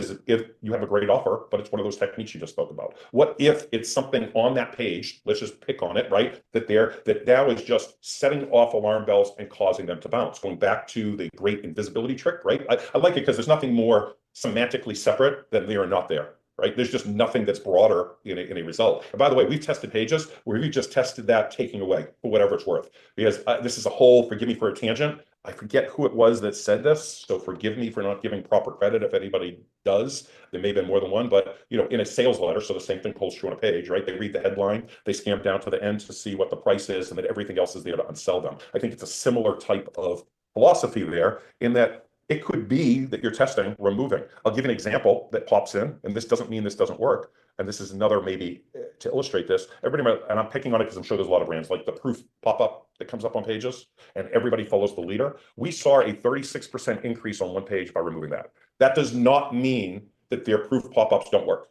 S4: you have a great offer, but it's one of those techniques you just spoke about? What if it's something on that page, let's just pick on it, right? That now is just setting off alarm bells and causing them to bounce. Going back to the great invisibility trick, right? I like it because there's nothing more semantically separate than they are not there, right? There's just nothing that's broader in a result. And by the way, we've tested pages where we just tested that taking away for whatever it's worth, because this is a whole, forgive me for a tangent, I forget who it was that said this, so forgive me for not giving proper credit if anybody does. There may have been more than one, but in a sales letter, so the same thing holds true on a page, right? They read the headline, they scan down to the end to see what the price is, and then everything else is there to unsell them. I think it's a similar type of philosophy there, in that it could be that you're testing, removing. I'll give you an example that pops in, and this doesn't mean this doesn't work. And this is another, maybe to illustrate this, everybody, and I'm picking on it because I'm sure there's a lot of brands, like the proof pop-up that comes up on pages, and everybody follows the leader. We saw a 36% increase on one page by removing that. That does not mean that their proof pop-ups don't work.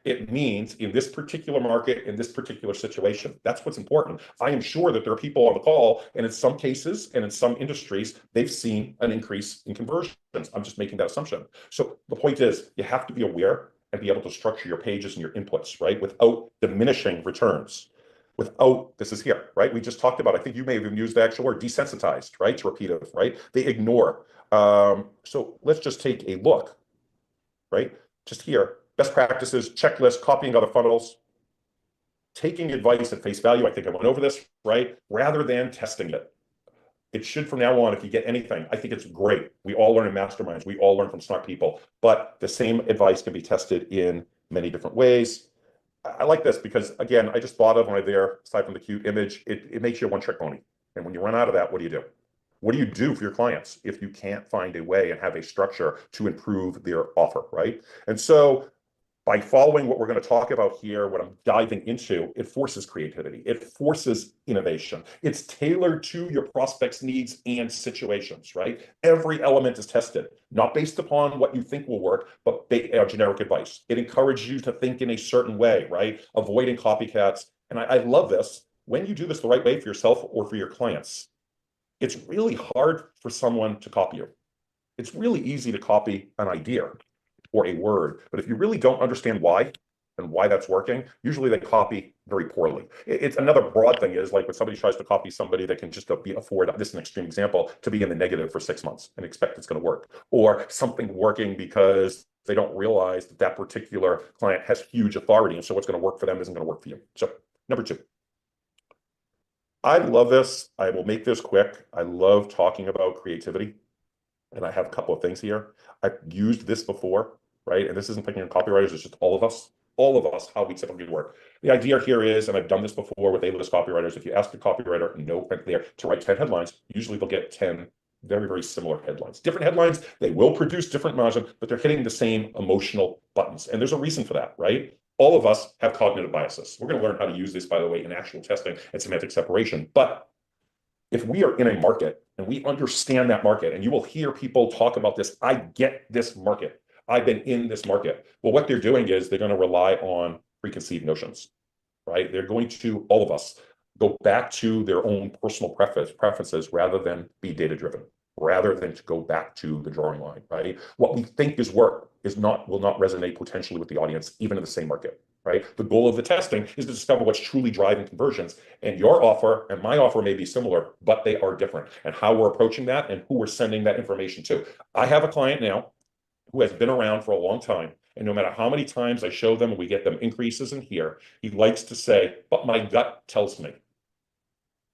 S4: It means in this particular market, in this particular situation, that's what's important. I am sure that there are people on the call, and in some cases and in some industries, they've seen an increase in conversions. I'm just making that assumption. So the point is, you have to be aware and be able to structure your pages and your inputs, right? Without diminishing returns. Without, this is here, right? We just talked about, I think you may have even used the actual word desensitized, right? To repetitive, right? They ignore. So let's just take a look, right? Just here. Best practices, checklist, copying other funnels, taking advice at face value. I think I went over this, right? Rather than testing it. It should, from now on, if you get anything, I think it's great. We all learn in masterminds. We all learn from smart people. But the same advice can be tested in many different ways. I like this because, again, I just thought of when I there, aside from the cute image, it makes you a one-trick pony. And when you run out of that, what do you do? What do you do for your clients if you can't find a way and have a structure to improve their offer, right? And so by following what we're going to talk about here, what I'm diving into, it forces creativity. It forces innovation. It's tailored to your prospect's needs and situations, right? Every element is tested, not based upon what you think will work, but generic advice. It encourages you to think in a certain way, right? Avoiding copycats. And I love this. When you do this the right way for yourself or for your clients, it's really hard for someone to copy you. It's really easy to copy an idea or a word, but if you really don't understand why and why that's working, usually they copy very poorly. It's another broad thing is like when somebody tries to copy somebody that can just afford, this is an extreme example, to be in the negative for 6 months and expect it's going to work, or something working because they don't realize that that particular client has huge authority, and so what's going to work for them isn't going to work for you. So number 2. I love this. I will make this quick. I love talking about creativity. And I have a couple of things here. I've used this before, right? And this isn't picking on copywriters, it's just all of us, how we typically work. The idea here is, and I've done this before with A-list copywriters, if you ask a copywriter to write 10 headlines, usually they'll get 10 very, very similar headlines. Different headlines, they will produce different margin, but they're hitting the same emotional buttons. And there's a reason for that, right? All of us have cognitive biases. We're going to learn how to use this, by the way, in actual testing and semantic separation. But if we are in a market and we understand that market, and you will hear people talk about this, I get this market. I've been in this market. Well, what they're doing is they're going to rely on preconceived notions, right? They're going to, all of us, go back to their own personal preferences rather than be data-driven, rather than to go back to the drawing line, right? What we think is work will not resonate potentially with the audience, even in the same market. Right? The goal of the testing is to discover what's truly driving conversions. And your offer and my offer may be similar, but they are different. And how we're approaching that and who we're sending that information to. I have a client now who has been around for a long time. And no matter how many times I show them and we get them increases in here, he likes to say, but my gut tells me.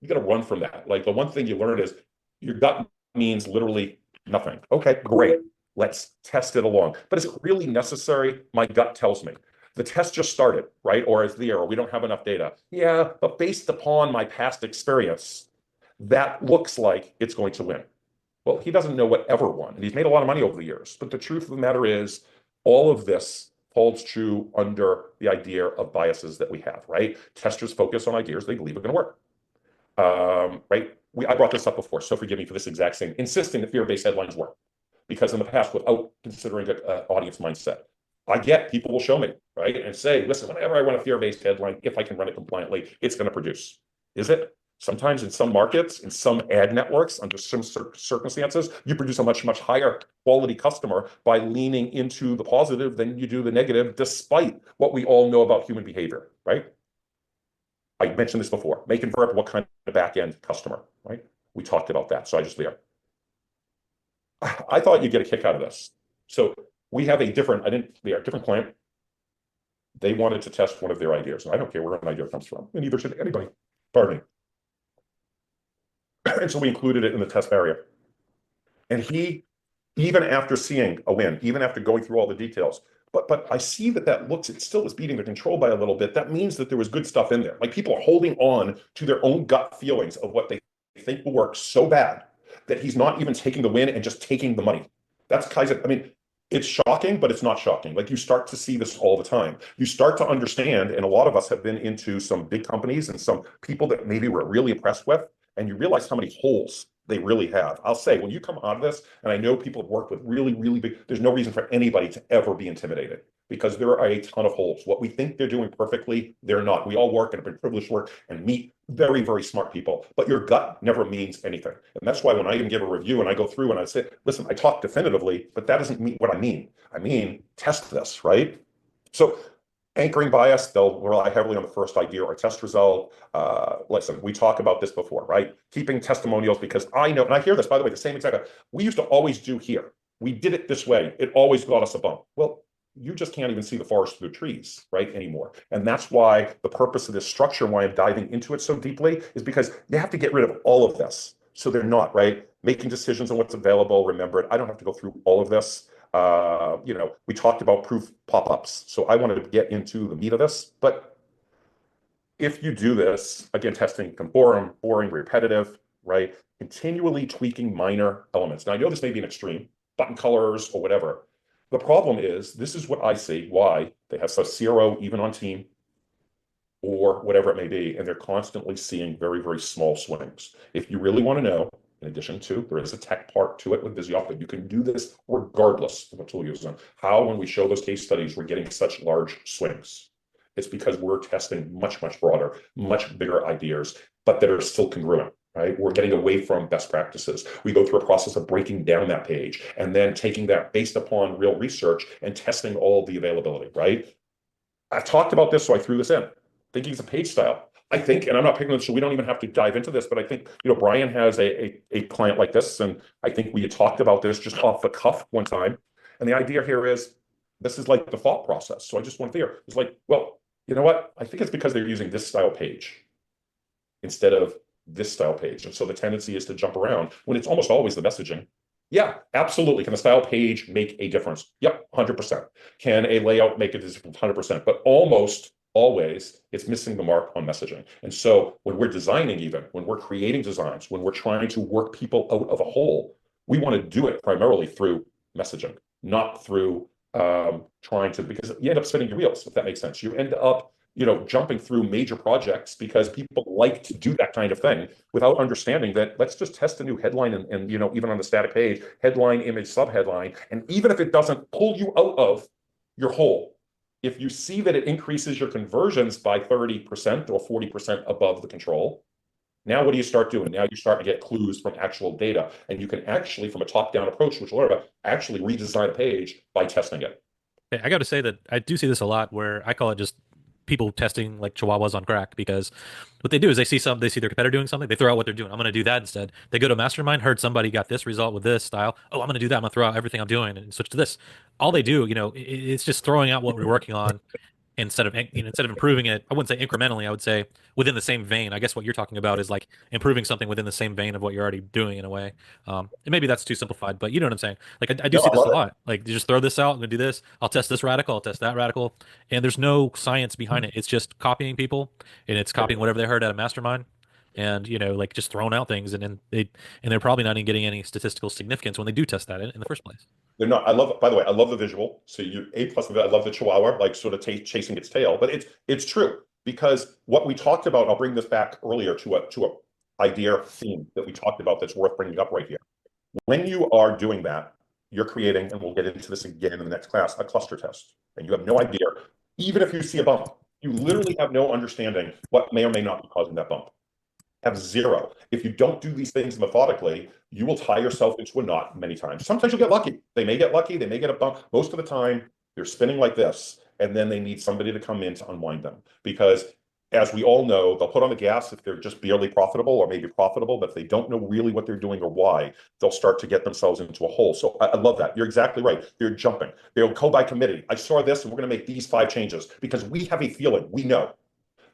S4: You got to run from that. Like the one thing you learn is your gut means literally nothing. Okay, great. Let's test it along. But is it really necessary? My gut tells me. The test just started, right? Or is there, or we don't have enough data. Yeah, but based upon my past experience, that looks like it's going to win. Well, he doesn't know what ever won, and he's made a lot of money over the years. But the truth of the matter is, all of this holds true under the idea of biases that we have, right? Testers focus on ideas they believe are going to work, right? I brought this up before, so forgive me for this exact same, insisting that fear-based headlines work. Because in the past, without considering an audience mindset, I get people will show me, right? And say, listen, whenever I run a fear-based headline, if I can run it compliantly, it's going to produce. Is it? Sometimes in some markets, in some ad networks, under some circumstances, you produce a much, much higher quality customer by leaning into the positive than you do the negative, despite what we all know about human behavior, right? I mentioned this before. Make convert what kind of back-end customer, right? We talked about that, so I just there. I thought you'd get a kick out of this. So we have a different, different client. They wanted to test one of their ideas. And I don't care where an idea comes from, and neither should anybody. Pardon me. And so we included it in the test area. And he, even after seeing a win, even after going through all the details, but I see that looks, it still is beating the control by a little bit. That means that there was good stuff in there. Like people are holding on to their own gut feelings of what they think will work so bad that he's not even taking the win and just taking the money. That's Kaizen. I mean, it's shocking, but it's not shocking. Like you start to see this all the time. You start to understand, and a lot of us have been into some big companies and some people that maybe we're really impressed with, and you realize how many holes they really have. I'll say, when you come out of this, and I know people have worked with really, really big, there's no reason for anybody to ever be intimidated because there are a ton of holes. What we think they're doing perfectly, they're not. We all work and have been privileged to work and meet very, very smart people, but your gut never means anything. And that's why when I even give a review and I go through and I say, listen, I talk definitively, but that doesn't mean what I mean. I mean, test this, right? So anchoring bias, they'll rely heavily on the first idea or test result. Listen, we talk about this before, right? Keeping testimonials, because I know, and I hear this, by the way, the same exact, we used to always do here. We did it this way. It always got us a bump. Well, you just can't even see the forest through the trees, right, anymore. And that's why the purpose of this structure, why I'm diving into it so deeply, is because you have to get rid of all of this. So they're not, right? Making decisions on what's available. Remember it. I don't have to go through all of this. We talked about proof pop-ups. So I wanted to get into the meat of this. But if you do this, again, testing can boring, repetitive, right? Continually tweaking minor elements. Now, I know this may be an extreme, button colors or whatever. The problem is, this is what I see, why they have such CRO even on team or whatever it may be, and they're constantly seeing very, very small swings. If you really want to know, in addition to, there is a tech part to it with Visioc, but you can do this regardless of what tool you're using. How, when we show those case studies, we're getting such large swings. It's because we're testing much, much broader, much bigger ideas, but that are still congruent. Right? We're getting away from best practices. We go through a process of breaking down that page and then taking that based upon real research and testing all the availability, right? I've talked about this, so I threw this in. Thinking it's a page style. I think, and I'm not picking on, so we don't even have to dive into this, but I think, Brian has a client like this, and I think we had talked about this just off the cuff one time. And the idea here is, this is like the thought process. So I just went there. It's like, well, you know what? I think it's because they're using this style page instead of this style page. And so the tendency is to jump around when it's almost always the messaging. Yeah, absolutely. Can the style page make a difference? Yep, 100%. Can a layout make a difference? 100%. But almost always it's missing the mark on messaging. And so when we're designing, even when we're creating designs, when we're trying to work people out of a hole, we want to do it primarily through messaging, not through trying to, because you end up spinning your wheels, if that makes sense. You end up jumping through major projects because people like to do that kind of thing without understanding that let's just test a new headline and even on the static page, headline, image, subheadline. And even if it doesn't pull you out of your hole, if you see that it increases your conversions by 30% or 40% above the control, now what do you start doing? Now you start to get clues from actual data, and you can actually, from a top-down approach, which we'll learn about, actually redesign a page by testing it.
S1: I got to say that I do see this a lot, where I call it just people testing like chihuahuas on crack, because what they do is they see their competitor doing something, they throw out what they're doing. I'm going to do that instead. They go to Mastermind, heard somebody got this result with this style. Oh, I'm going to do that. I'm going to throw out everything I'm doing and switch to this. All they do, it's just throwing out what we're working on instead of improving it. I wouldn't say incrementally. I would say within the same vein. I guess what you're talking about is like improving something within the same vein of what you're already doing in a way. And maybe that's too simplified, but you know what I'm saying? Like I do see this a lot. Like you just throw this out, I'm gonna do this. I'll test this radical. I'll test that radical. And there's no science behind it. It's just copying people, and it's copying whatever they heard at a mastermind. And like just throwing out things, and then they're probably not even getting any statistical significance when they do test that in the first place.
S4: They're not. By the way, I love the visual. So you A+ of it. I love the chihuahua, like sort of chasing its tail. But it's true, because what we talked about, I'll bring this back earlier to a idea theme that we talked about that's worth bringing up right here. When you are doing that, you're creating, and we'll get into this again in the next class, a cluster test. And you have no idea, even if you see a bump, you literally have no understanding what may or may not be causing that bump. Have zero. If you don't do these things methodically, you will tie yourself into a knot many times. Sometimes you'll get lucky. They may get lucky, they may get a bump. Most of the time, they're spinning like this, and then they need somebody to come in to unwind them. Because as we all know, they'll put on the gas if they're just barely profitable or maybe profitable, but if they don't know really what they're doing or why, they'll start to get themselves into a hole. So I love that. You're exactly right. They're jumping. They'll go by committee. I saw this and we're going to make these 5 changes because we have a feeling, we know.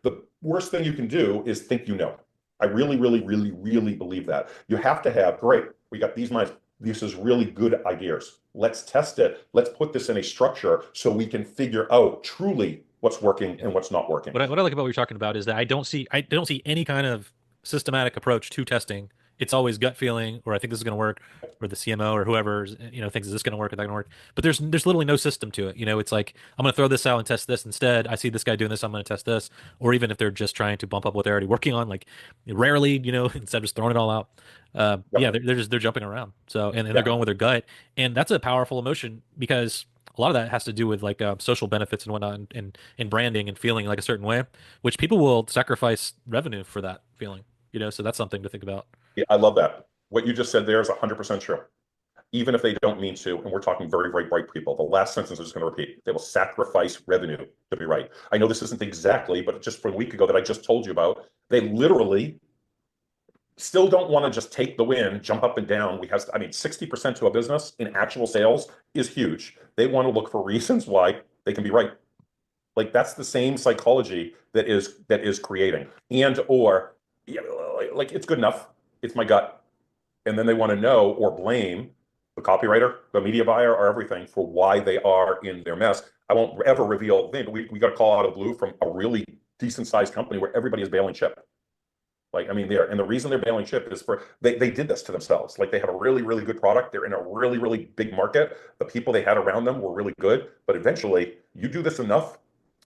S4: The worst thing you can do is think you know. I really, really, really, really believe that. You have to have, great, we got these minds. This is really good ideas. Let's test it. Let's put this in a structure so we can figure out truly what's working and what's not working.
S1: What I like about what you're talking about is that I don't see any kind of systematic approach to testing. It's always gut feeling, or I think this is going to work, or the CMO or whoever thinks is this going to work, or that going to work. But there's literally no system to it. It's like I'm going to throw this out and test this instead. I see this guy doing this, I'm going to test this. Or even if they're just trying to bump up what they're already working on, like rarely, instead of just throwing it all out. Yeah, they're jumping around. So and they're going with their gut, and that's a powerful emotion because a lot of that has to do with like social benefits and whatnot, and branding and feeling like a certain way, which people will sacrifice revenue for that feeling. So that's something to think about.
S4: Yeah, I love that. What you just said there is 100% true. Even if they don't mean to, and we're talking very, very bright people, the last sentence I'm just going to repeat. They will sacrifice revenue to be right. I know this isn't exactly, but just from a week ago that I just told you about, they literally still don't want to just take the win, jump up and down. 60% to a business in actual sales is huge. They want to look for reasons why they can be right. Like that's the same psychology that is creating, and or like it's good enough. It's my gut. And then they want to know or blame the copywriter, the media buyer, or everything for why they are in their mess. I won't ever reveal the name, but we got a call out of blue from a really decent sized company where everybody is bailing ship. And the reason they're bailing ship is they did this to themselves. Like they have a really, really good product. They're in a really, really big market. The people they had around them were really good, but eventually you do this enough,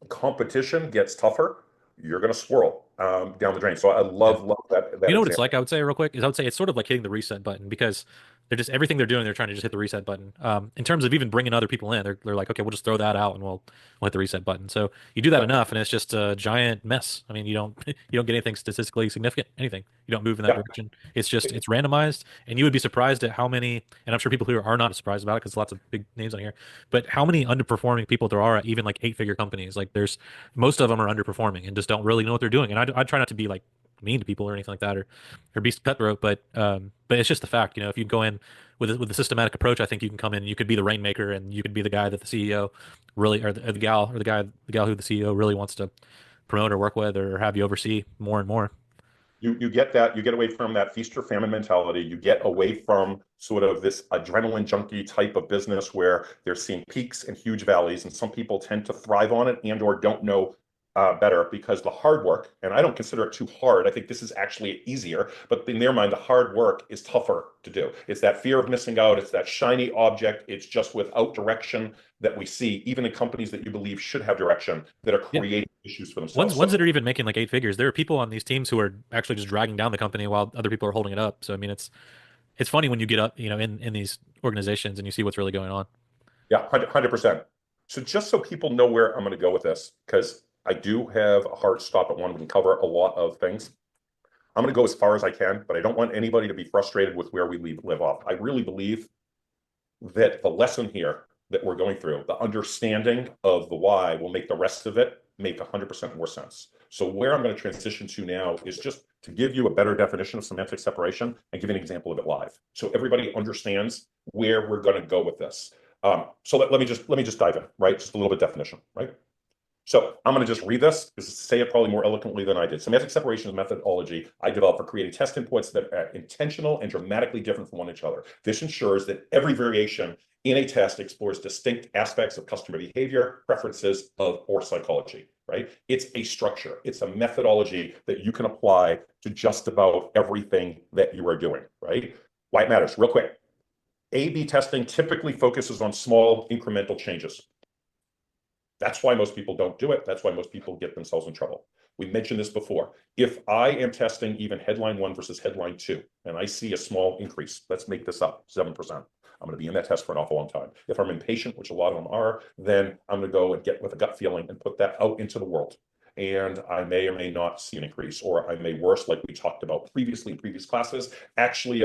S4: competition gets tougher, you're going to swirl down the drain. So I love that.
S1: You know what it's like, I would say real quick, is I would say it's sort of like hitting the reset button because they're just everything they're doing, they're trying to just hit the reset button. In terms of even bringing other people in, they're like, okay, we'll just throw that out and we'll hit the reset button. So you do that enough, and it's just a giant mess. I mean, you don't get anything statistically significant, anything. You don't move in that direction. It's randomized, and you would be surprised at how many. And I'm sure people who are not surprised about it because lots of big names on here. But how many underperforming people there are at even like 8-figure companies? Like most of them are underperforming and just don't really know what they're doing. And I try not to be like mean to people or anything like that, or be cutthroat, but it's just the fact. If you go in with a systematic approach, I think you can come in and you could be the rainmaker, and you could be the guy that the CEO really, or the gal who the CEO really wants to promote or work with or have you oversee more and more.
S4: You get that, you get away from that feast or famine mentality. You get away from sort of this adrenaline junkie type of business where they're seeing peaks and huge valleys, and some people tend to thrive on it and or don't know better because the hard work, and I don't consider it too hard. I think this is actually easier, but in their mind, the hard work is tougher to do. It's that fear of missing out. It's that shiny object. It's just without direction that we see, even in companies that you believe should have direction, that are creating issues for themselves.
S1: Ones that are even making like 8 figures. There are people on these teams who are actually just dragging down the company while other people are holding it up. So I mean, it's funny when you get up, in these organizations and you see what's really going on.
S4: Yeah, 100%. So just so people know where I'm going to go with this, because I do have a hard stop at one. We can cover a lot of things. I'm going to go as far as I can, but I don't want anybody to be frustrated with where we live off. I really believe that the lesson here that we're going through, the understanding of the why, will make the rest of it make 100% more sense. So where I'm going to transition to now is just to give you a better definition of semantic separation and give an example of it live, so everybody understands where we're going to go with this. So let me just dive in, right? Just a little bit definition, right? So I'm going to just read this because say it probably more eloquently than I did. Semantic separation is a methodology I developed for creating test inputs that are intentional and dramatically different from one another. This ensures that every variation in a test explores distinct aspects of customer behavior, preferences, or psychology, right? It's a structure. It's a methodology that you can apply to just about everything that you are doing, right? Why it matters, real quick. A/B testing typically focuses on small incremental changes. That's why most people don't do it. That's why most people get themselves in trouble. We mentioned this before. If I am testing even headline 1 versus headline 2, and I see a small increase, let's make this up, 7%. I'm going to be in that test for an awful long time. If I'm impatient, which a lot of them are, then I'm going to go and get with a gut feeling and put that out into the world. And I may or may not see an increase, or I may worse, like we talked about previously in previous classes, actually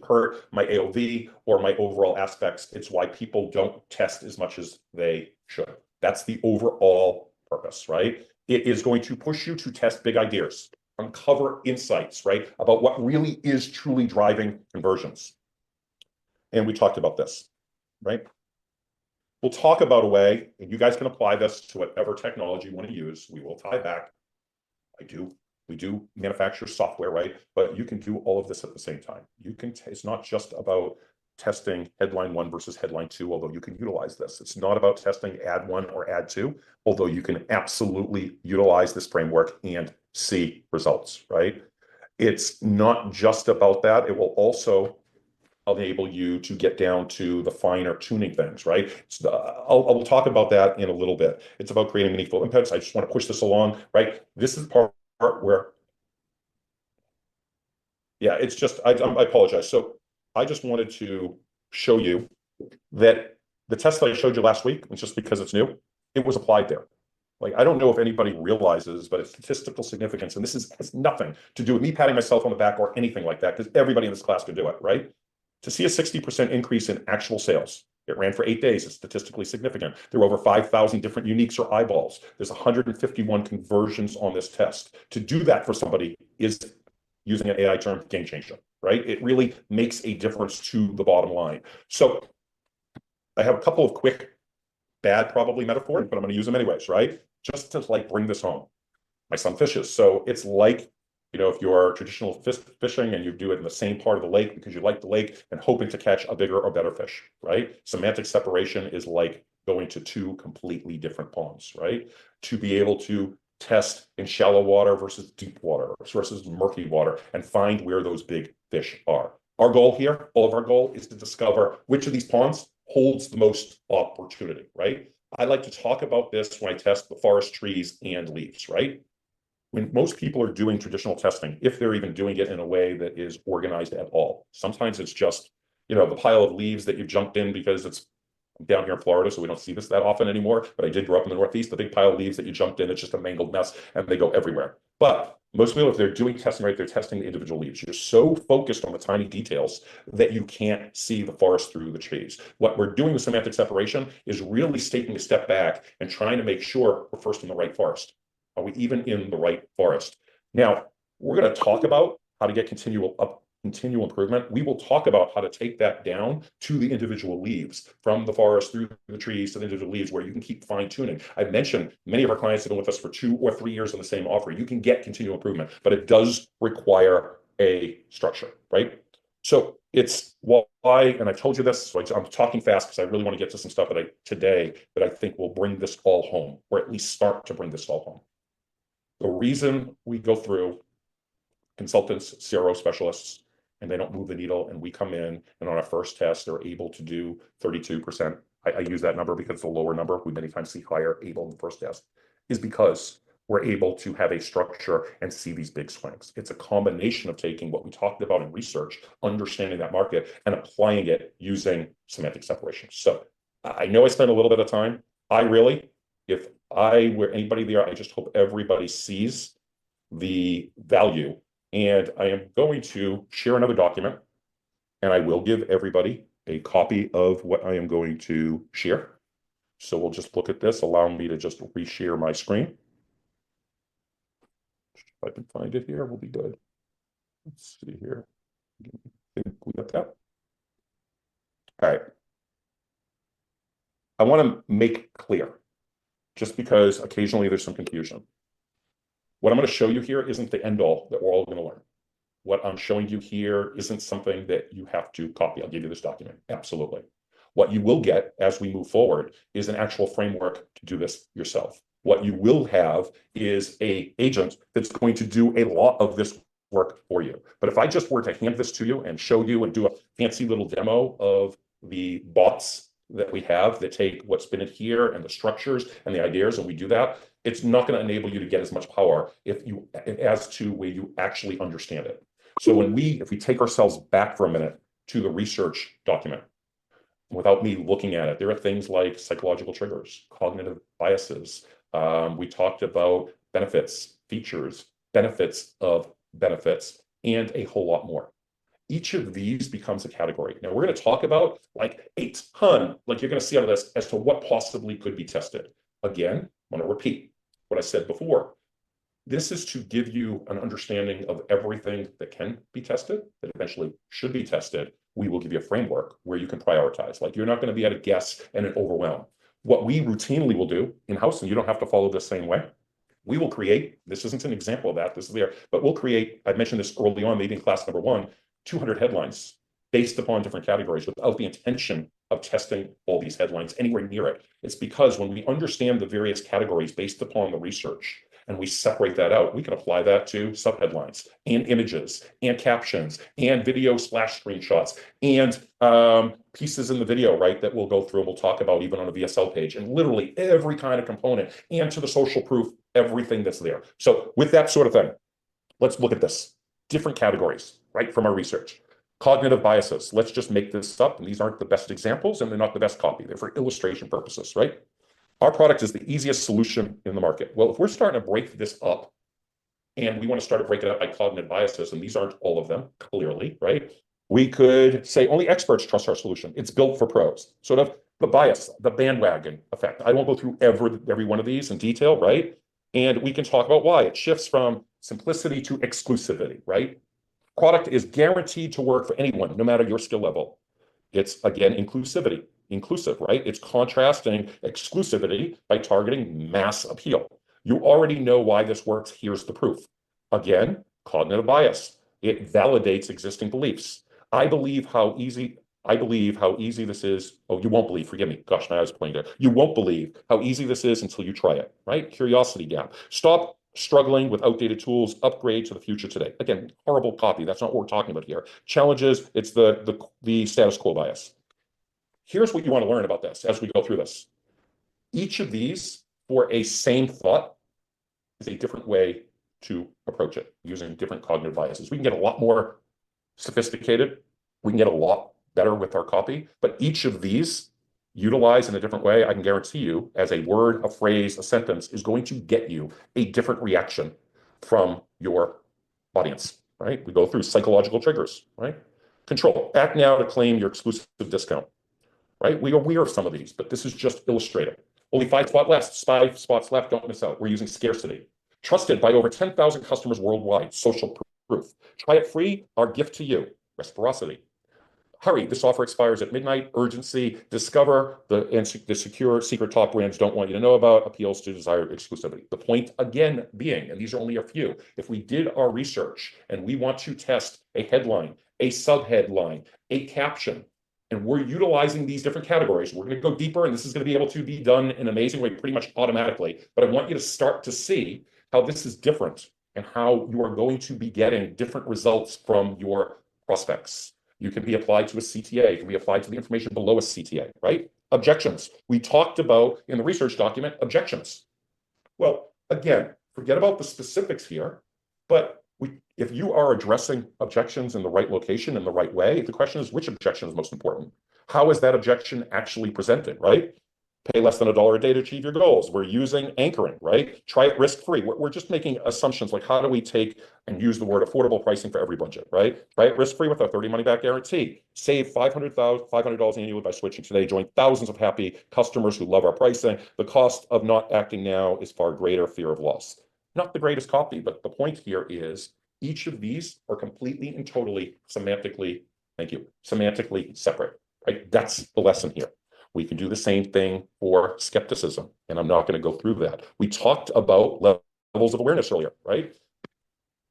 S4: hurt my AOV or my overall aspects. It's why people don't test as much as they should. That's the overall purpose, right? It is going to push you to test big ideas, uncover insights, right, about what really is truly driving conversions. And we talked about this, right? We'll talk about a way, and you guys can apply this to whatever technology you want to use. We will tie back. We do manufacture software, right? But you can do all of this at the same time. You can, it's not just about testing headline 1 versus headline 2, although you can utilize this. It's not about testing ad 1 or ad 2, although you can absolutely utilize this framework and see results, right? It's not just about that. It will also enable you to get down to the finer tuning things, right? I'll talk about that in a little bit. It's about creating meaningful impacts. I just want to push this along, right? This is part where, yeah, it's just, I apologize. So I just wanted to show you that the test that I showed you last week, and just because it's new, it was applied there. Like, I don't know if anybody realizes, but it's statistical significance. And this has nothing to do with me patting myself on the back or anything like that, because everybody in this class could do it, right? To see a 60% increase in actual sales, it ran for 8 days. It's statistically significant. There were over 5,000 different uniques or eyeballs. There's 151 conversions on this test. To do that for somebody is, using an AI term, game changer, right? It really makes a difference to the bottom line. So I have a couple of quick, bad probably metaphors, but I'm going to use them anyways, right? Just to like bring this home. My son fishes. So it's like, you know, if you're traditional fishing and you do it in the same part of the lake because you like the lake and hoping to catch a bigger or better fish, right? Semantic separation is like going to 2 completely different ponds, right? To be able to test in shallow water versus deep water versus murky water and find where those big fish are. Our goal here, all of our goal, is to discover which of these ponds holds the most opportunity, right? I like to talk about this when I test the forest trees and leaves, right? When most people are doing traditional testing, if they're even doing it in a way that is organized at all, sometimes it's just, you know, the pile of leaves that you jumped in because it's down here in Florida, so we don't see this that often anymore. But I did grow up in the Northeast, the big pile of leaves that you jumped in, it's just a mangled mess and they go everywhere. But most people, if they're doing testing right, they're testing the individual leaves. You're so focused on the tiny details that you can't see the forest through the trees. What we're doing with semantic separation is really taking a step back and trying to make sure we're first in the right forest. Are we even in the right forest? Now, we're going to talk about how to get continual improvement. We will talk about how to take that down to the individual leaves, from the forest through the trees to the individual leaves, where you can keep fine tuning. I've mentioned many of our clients have been with us for 2 or 3 years on the same offer. You can get continual improvement, but it does require a structure, right? So it's why, and I told you this, so I'm talking fast because I really want to get to some stuff today that I think will bring this all home, or at least start to bring this all home. The reason we go through consultants, CRO specialists, and they don't move the needle, and we come in and on our first test are able to do 32%. I use that number because it's a lower number. We many times see higher able in the first test, is because we're able to have a structure and see these big swings. It's a combination of taking what we talked about in research, understanding that market, and applying it using semantic separation. So I know I spent a little bit of time. If I were anybody there, I just hope everybody sees the value. And I am going to share another document, and I will give everybody a copy of what I am going to share. So we'll just look at this. Allow me to just reshare my screen. If I can find it here, we'll be good. Let's see here. I think we got that. All right. I want to make clear, just because occasionally there's some confusion. What I'm going to show you here isn't the end all that we're all going to learn. What I'm showing you here isn't something that you have to copy. I'll give you this document. Absolutely. What you will get as we move forward is an actual framework to do this yourself. What you will have is an agent that's going to do a lot of this work for you. But if I just were to hand this to you and show you and do a fancy little demo of the bots that we have that take what's been in here and the structures and the ideas, and we do that, it's not going to enable you to get as much power as to where you actually understand it. So if we take ourselves back for a minute to the research document, without me looking at it. There are things like psychological triggers, cognitive biases. We talked about benefits, features, benefits of benefits, and a whole lot more. Each of these becomes a category. Now we're going to talk about like a ton, like you're going to see out of this, as to what possibly could be tested. Again, I want to repeat what I said before. This is to give you an understanding of everything that can be tested, that eventually should be tested. We will give you a framework where you can prioritize. Like, you're not going to be at a guess and an overwhelm. What we routinely will do in-house, and you don't have to follow the same way, we will create, this isn't an example of that, this is there, but we'll create, I mentioned this early on, maybe in class number 1, 200 headlines based upon different categories without the intention of testing all these headlines anywhere near it. It's because when we understand the various categories based upon the research, and we separate that out, we can apply that to subheadlines and images and captions and video splash screenshots and pieces in the video, right, that we'll go through and we'll talk about even on a VSL page, and literally every kind of component, and to the social proof, everything that's there. So with that sort of thing, let's look at this. Different categories, right, from our research. Cognitive biases. Let's just make this up, and these aren't the best examples and they're not the best copy. They're for illustration purposes, right? Our product is the easiest solution in the market. Well, if we're starting to break this up, and we want to start to break it up by cognitive biases, and these aren't all of them, clearly, right? We could say only experts trust our solution. It's built for pros. Sort of the bias, the bandwagon effect. I won't go through every one of these in detail, right? And we can talk about why. It shifts from simplicity to exclusivity, right? Product is guaranteed to work for anyone, no matter your skill level. It's, again, inclusivity. Inclusive, right? It's contrasting exclusivity by targeting mass appeal. You already know why this works. Here's the proof. Again, cognitive bias. It validates existing beliefs. I believe how easy this is. Oh, you won't believe, forgive me. Gosh, my eyes are pointing there. You won't believe how easy this is until you try it, right? Curiosity gap. Stop struggling with outdated tools, upgrade to the future today. Again, horrible copy. That's not what we're talking about here. Challenges, it's the status quo bias. Here's what you want to learn about this as we go through this. Each of these, for a same thought, is a different way to approach it using different cognitive biases. We can get a lot more sophisticated. We can get a lot better with our copy, but each of these utilized in a different way, I can guarantee you, as a word, a phrase, a sentence, is going to get you a different reaction from your audience, right? We go through psychological triggers, right? Control. Act now to claim your exclusive discount. Right? We are aware of some of these, but this is just illustrative. Only 5 spots left, don't miss out. We're using scarcity. Trusted by over 10,000 customers worldwide, social proof. Try it free, our gift to you, reciprocity. Hurry, this offer expires at midnight, urgency, discover, the secure secret top brands don't want you to know about, appeals to desired exclusivity. The point again being, and these are only a few, if we did our research and we want to test a headline, a subheadline, a caption, and we're utilizing these different categories. We're going to go deeper, and this is going to be able to be done in an amazing way, pretty much automatically. But I want you to start to see how this is different and how you are going to be getting different results from your prospects. You can be applied to a CTA. It can be applied to the information below a CTA, right? Objections. We talked about in the research document, objections. Well, again, forget about the specifics here, but if you are addressing objections in the right location, in the right way, the question is, which objection is most important? How is that objection actually presented, right? Pay less than $1 a day to achieve your goals. We're using anchoring, right? Try it risk-free. We're just making assumptions like, how do we take and use the word affordable pricing for every budget, right? Try it risk-free with our 30 money-back guarantee. Save $500 annually by switching today. Join thousands of happy customers who love our pricing. The cost of not acting now is far greater, fear of loss. Not the greatest copy, but the point here is each of these are completely and totally semantically separate, right? That's the lesson here. We can do the same thing for skepticism, and I'm not going to go through that. We talked about levels of awareness earlier, right?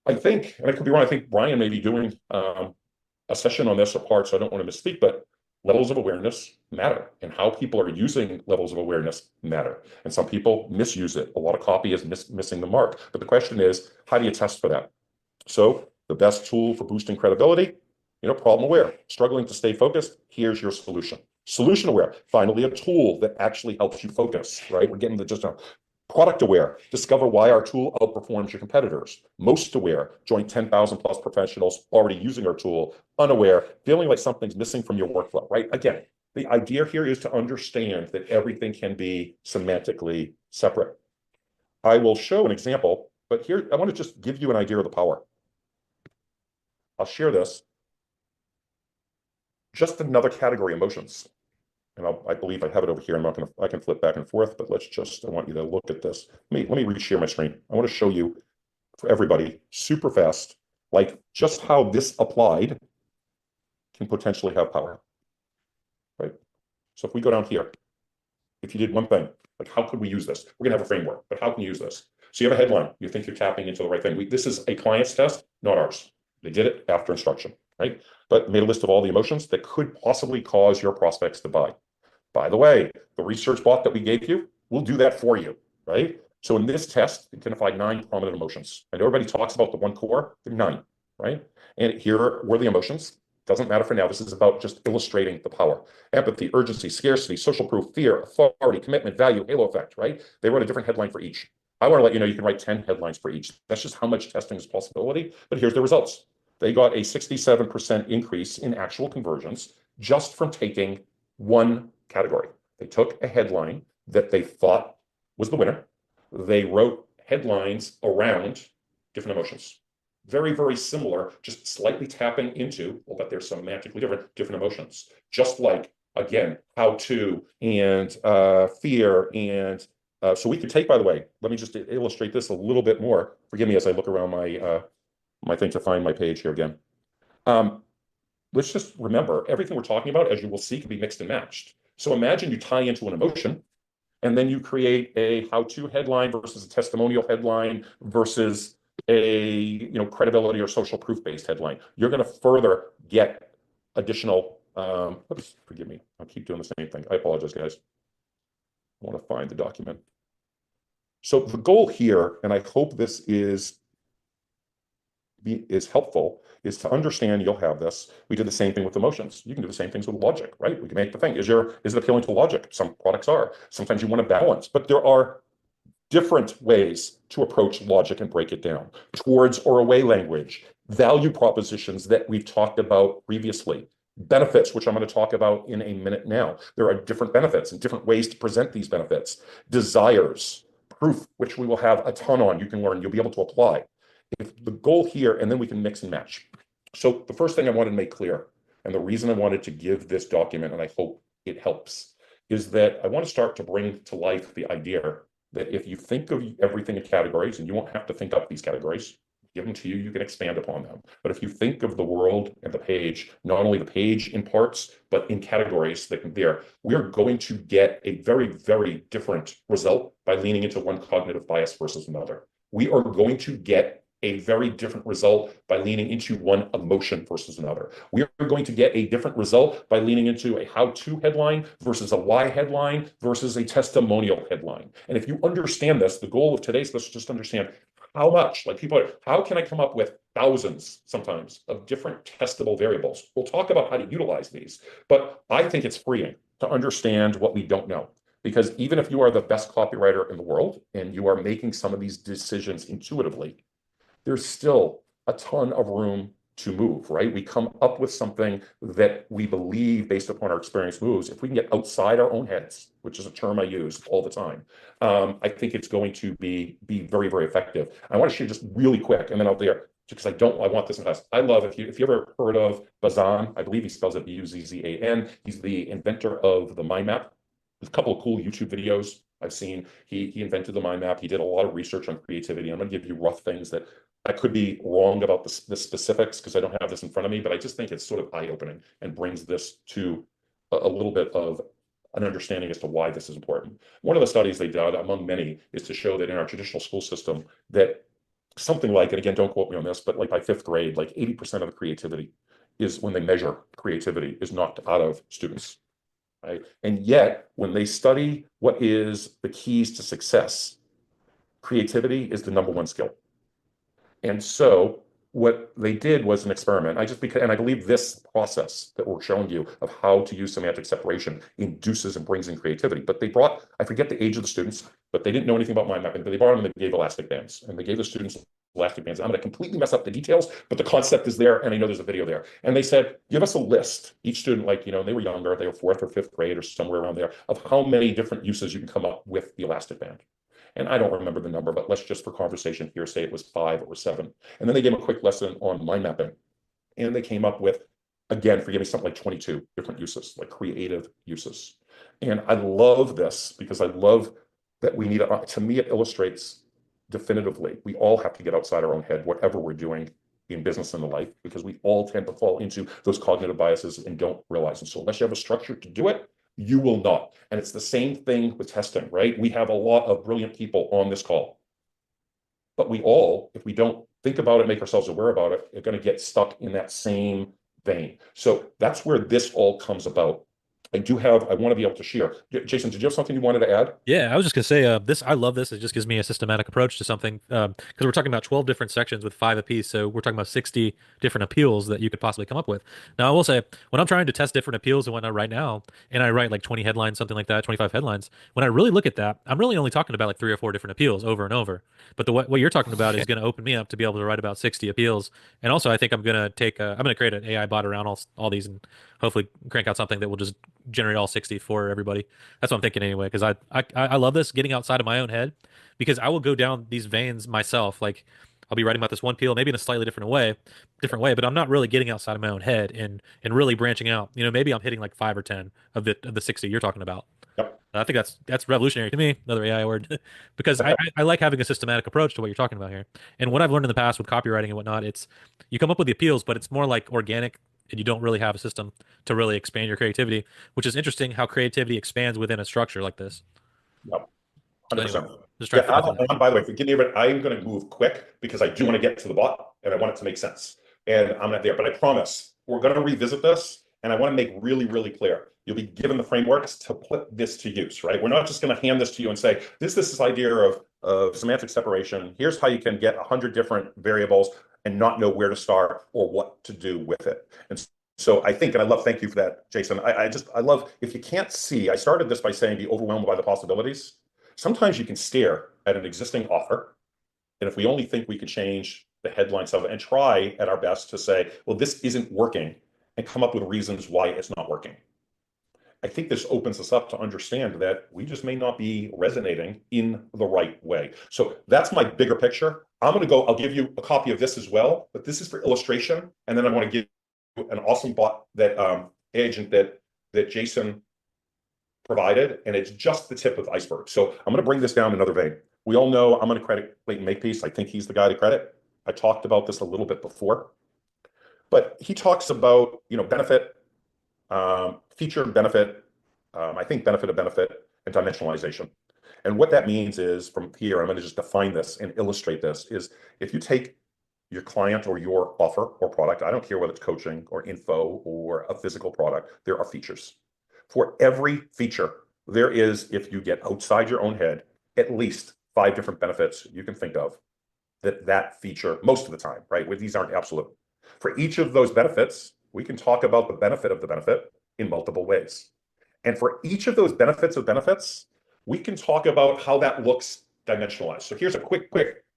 S4: I think, and I could be wrong, I think Brian may be doing a session on this apart, so I don't want to misspeak, but levels of awareness matter, and how people are using levels of awareness matter. And some people misuse it. A lot of copy is missing the mark. But the question is, how do you test for that? So the best tool for boosting credibility, problem aware, struggling to stay focused, here's your solution. Solution aware, finally a tool that actually helps you focus, right? We're getting to just now. Product aware, discover why our tool outperforms your competitors. Most aware, join 10,000 plus professionals already using our tool. Unaware, feeling like something's missing from your workflow, right? Again, The idea here is to understand that everything can be semantically separate. I will show an example, but here I want to just give you an idea of the power. I'll share this. Just another category, emotions. And I believe I have it over here. I'm not going to, I can flip back and forth, but let's just, I want you to look at this. Let me reshare my screen. I want to show you for everybody super fast, like just how this applied can potentially have power, right? So if we go down here, if you did one thing, like how could we use this? We're gonna have a framework, but how can you use this? So you have a headline, you think you're tapping into the right thing. This is a client's test, not ours. They did it after instruction, right? But made a list of all the emotions that could possibly cause your prospects to buy. By the way, the research bot that we gave you will do that for you, right? So in this test, it identified 9 prominent emotions. And everybody talks about the one core, there are 9, right? And here were the emotions. Doesn't matter for now. This is about just illustrating the power. Empathy, urgency, scarcity, social proof, fear, authority, commitment, value, halo effect, right? They wrote a different headline for each. I want to let you know you can write 10 headlines for each. That's just how much testing is a possibility. But here's the results. They got a 67% increase in actual conversions just from taking one category. They took a headline that they thought was the winner. They wrote headlines around different emotions. Very, very similar, just slightly tapping into, well, but they're semantically different emotions. Just like, again, how to and fear. And so we could take, by the way, let me just illustrate this a little bit more. Forgive me as I look around my my thing to find my page here again. Let's just remember, everything we're talking about, as you will see, can be mixed and matched. So imagine you tie into an emotion, and then you create a how-to headline versus a testimonial headline versus a credibility or social proof based headline. You're going to further get additional oops, forgive me, I'll keep doing the same thing. I apologize, guys. I want to find the document. So the goal here, and I hope this is helpful, is to understand you'll have this. We did the same thing with emotions. You can do the same things with logic, right? We can make the thing. Is it appealing to logic? Some products are. Sometimes you want to balance, but there are different ways to approach logic and break it down. Towards or away language, value propositions that we've talked about previously, benefits, which I'm going to talk about in a minute now. There are different benefits and different ways to present these benefits. Desires, proof, which we will have a ton on. You can learn, you'll be able to apply. If the goal here, and then we can mix and match. So the first thing I wanted to make clear, and the reason I wanted to give this document, and I hope it helps, is that I want to start to bring to life the idea that if you think of everything in categories, and you won't have to think up these categories, give them to you, you can expand upon them. But if you think of the world and the page, not only the page in parts, but in categories that can be there, we're going to get a very, very different result by leaning into one cognitive bias versus another. We are going to get a very different result by leaning into one emotion versus another. We are going to get a different result by leaning into a how-to headline versus a why headline versus a testimonial headline. And if you understand this, the goal of today's, let's just understand how much, like people are, how can I come up with thousands sometimes of different testable variables? We'll talk about how to utilize these, but I think it's freeing to understand what we don't know. Because even if you are the best copywriter in the world and you are making some of these decisions intuitively, there's still a ton of room to move, right? We come up with something that we believe based upon our experience moves. If we can get outside our own heads, which is a term I use all the time, I think it's going to be very, very effective. I want to share just really quick, and then out there, because I want this in class. I love, if you ever heard of Bazan, I believe he spells it Buzzan. He's the inventor of the mind map. There's a couple of cool YouTube videos I've seen. He invented the mind map. He did a lot of research on creativity. I'm going to give you rough things that I could be wrong about the specifics because I don't have this in front of me, but I just think it's sort of eye-opening and brings this to a little bit of an understanding as to why this is important. One of the studies they did, among many, is to show that in our traditional school system, that something like, and again, don't quote me on this, but like by 5th grade, like 80% of the creativity is, when they measure creativity, is knocked out of students. Right? And yet, when they study what is the keys to success, creativity is the #1 skill. And so what they did was an experiment. And I believe this process that we're showing you of how to use semantic separation induces and brings in creativity. But they brought, I forget the age of the students, but they didn't know anything about mind mapping, but they brought them and they gave elastic bands, and they gave the students elastic bands. I'm going to completely mess up the details, but the concept is there, and I know there's a video there. And they said, give us a list. Each student, like, you know, they were younger, they were 4th or 5th grade or somewhere around there, of how many different uses you can come up with the elastic band. And I don't remember the number, but let's just for conversation here say it was 5 or 7. And then they gave a quick lesson on mind mapping. And they came up with, again, forgive me, something like 22 different uses, like creative uses. And I love this because I love that we need, to me, it illustrates definitively, we all have to get outside our own head, whatever we're doing in business and the life, because we all tend to fall into those cognitive biases and don't realize. And so unless you have a structure to do it, you will not. And it's the same thing with testing, right? We have a lot of brilliant people on this call, but we all, if we don't think about it, make ourselves aware about it, are going to get stuck in that same vein. So that's where this all comes about. I want to be able to share. Jason, did you have something you wanted to add?
S1: Yeah, I was just gonna say I love this. It just gives me a systematic approach to something because we're talking about 12 different sections with 5 apiece, so we're talking about 60 different appeals that you could possibly come up with. Now, I will say when I'm trying to test different appeals and whatnot right now, and I write like 20 headlines, something like that, 25 headlines. When I really look at that, I'm really only talking about like 3 or 4 different appeals over and over. But what you're talking about is going to open me up to be able to write about 60 appeals. And also, I think I'm gonna create an AI bot around all these and hopefully crank out something that will just generate all 60 for everybody. That's what I'm thinking anyway, because I love this, getting outside of my own head, because I will go down these veins myself. Like I'll be writing about this one appeal, maybe in a slightly different way, but I'm not really getting outside of my own head and really branching out. You know, maybe I'm hitting like 5 or 10 of the 60 you're talking about.
S4: Yep.
S1: I think that's revolutionary to me, another AI word, because I like having a systematic approach to what you're talking about here. And what I've learned in the past with copywriting and whatnot, it's you come up with the appeals, but it's more like organic, and you don't really have a system to really expand your creativity, which is interesting how creativity expands within a structure like this.
S4: Yep. 100%.
S1: Anyway, just trying to
S4: by the way, forgive me, but I'm going to move quick because I do want to get to the bot and I want it to make sense. And I'm not there, but I promise we're going to revisit this. And I want to make really, really clear. You'll be given the frameworks to put this to use, right? We're not just going to hand this to you and say, this idea of semantic separation. Here's how you can get 100 different variables and not know where to start or what to do with it. And so I think, and I love, thank you for that, Jason. I love, if you can't see, I started this by saying be overwhelmed by the possibilities. Sometimes you can stare at an existing offer. And if we only think we could change the headlines of it and try at our best to say, well, this isn't working, and come up with reasons why it's not working. I think this opens us up to understand that we just may not be resonating in the right way. So that's my bigger picture. I'll give you a copy of this as well, but this is for illustration. And then I want to give you an awesome bot that agent that Jason provided, and it's just the tip of the iceberg. So I'm going to bring this down another vein. We all know I'm going to credit Clayton Makepeace. I think he's the guy to credit. I talked about this a little bit before, but he talks about, benefit, feature, benefit, I think benefit of benefit, and dimensionalization. And what that means is, from here, I'm going to just define this and illustrate this, is if you take your client or your offer or product, I don't care whether it's coaching or info or a physical product, there are features. For every feature, there is, if you get outside your own head, at least 5 different benefits you can think of that feature most of the time, right? These aren't absolute. For each of those benefits, we can talk about the benefit of the benefit in multiple ways. And for each of those benefits of benefits, we can talk about how that looks dimensionalized. So here's a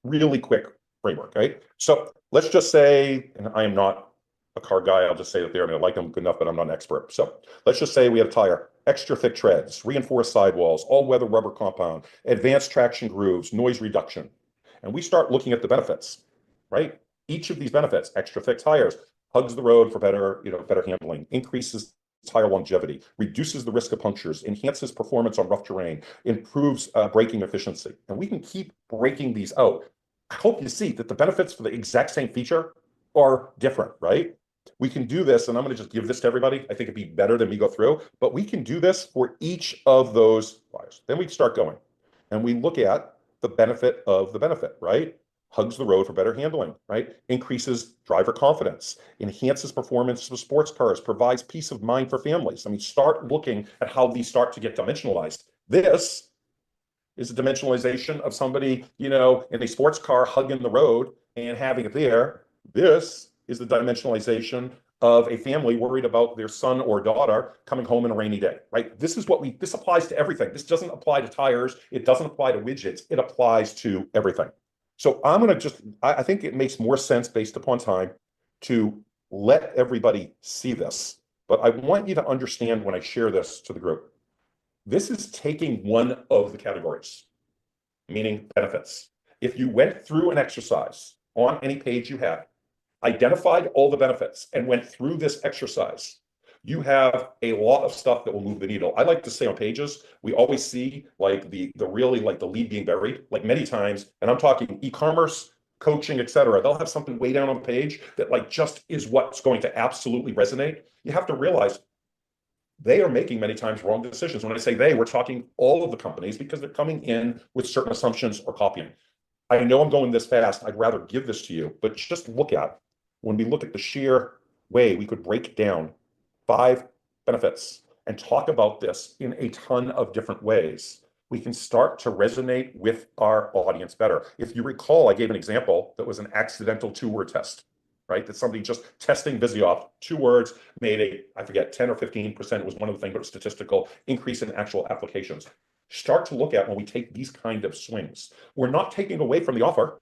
S4: really quick framework, right? So let's just say, and I am not a car guy, I'll just say that I like them good enough, but I'm not an expert. So let's just say we have a tire, extra thick treads, reinforced sidewalls, all-weather rubber compound, advanced traction grooves, noise reduction. And we start looking at the benefits, right? Each of these benefits, extra thick tires, hugs the road for better handling, increases tire longevity, reduces the risk of punctures, enhances performance on rough terrain, improves braking efficiency. And we can keep breaking these out. I hope you see that the benefits for the exact same feature are different, right? We can do this, and I'm going to just give this to everybody. I think it'd be better than me go through, but we can do this for each of those wires. Then we start going, and we look at the benefit of the benefit, right? Hugs the road for better handling, right? Increases driver confidence, enhances performance of sports cars, provides peace of mind for families. I mean, start looking at how these start to get dimensionalized. This is a dimensionalization of somebody, in a sports car hugging the road and having it there. This is the dimensionalization of a family worried about their son or daughter coming home on a rainy day, right? This applies to everything. This doesn't apply to tires. It doesn't apply to widgets. It applies to everything. So I'm going to I think it makes more sense based upon time to let everybody see this. But I want you to understand when I share this to the group, this is taking one of the categories, meaning benefits. If you went through an exercise on any page you had, identified all the benefits and went through this exercise, you have a lot of stuff that will move the needle. I like to say on pages, we always see like the really like the lead being buried, like many times, and I'm talking e-commerce, coaching, etc. They'll have something way down on the page that like just is what's going to absolutely resonate. You have to realize they are making many times wrong decisions. When I say they, we're talking all of the companies because they're coming in with certain assumptions or copying. I know I'm going this fast. I'd rather give this to you, but just look at when we look at the sheer way we could break down 5 benefits and talk about this in a ton of different ways, we can start to resonate with our audience better. If you recall, I gave an example that was an accidental 2-word test, right? That somebody just testing Vizioff, 2 words, made I forget, 10 or 15% was one of the things, but statistical increase in actual applications. Start to look at when we take these kind of swings. We're not taking away from the offer.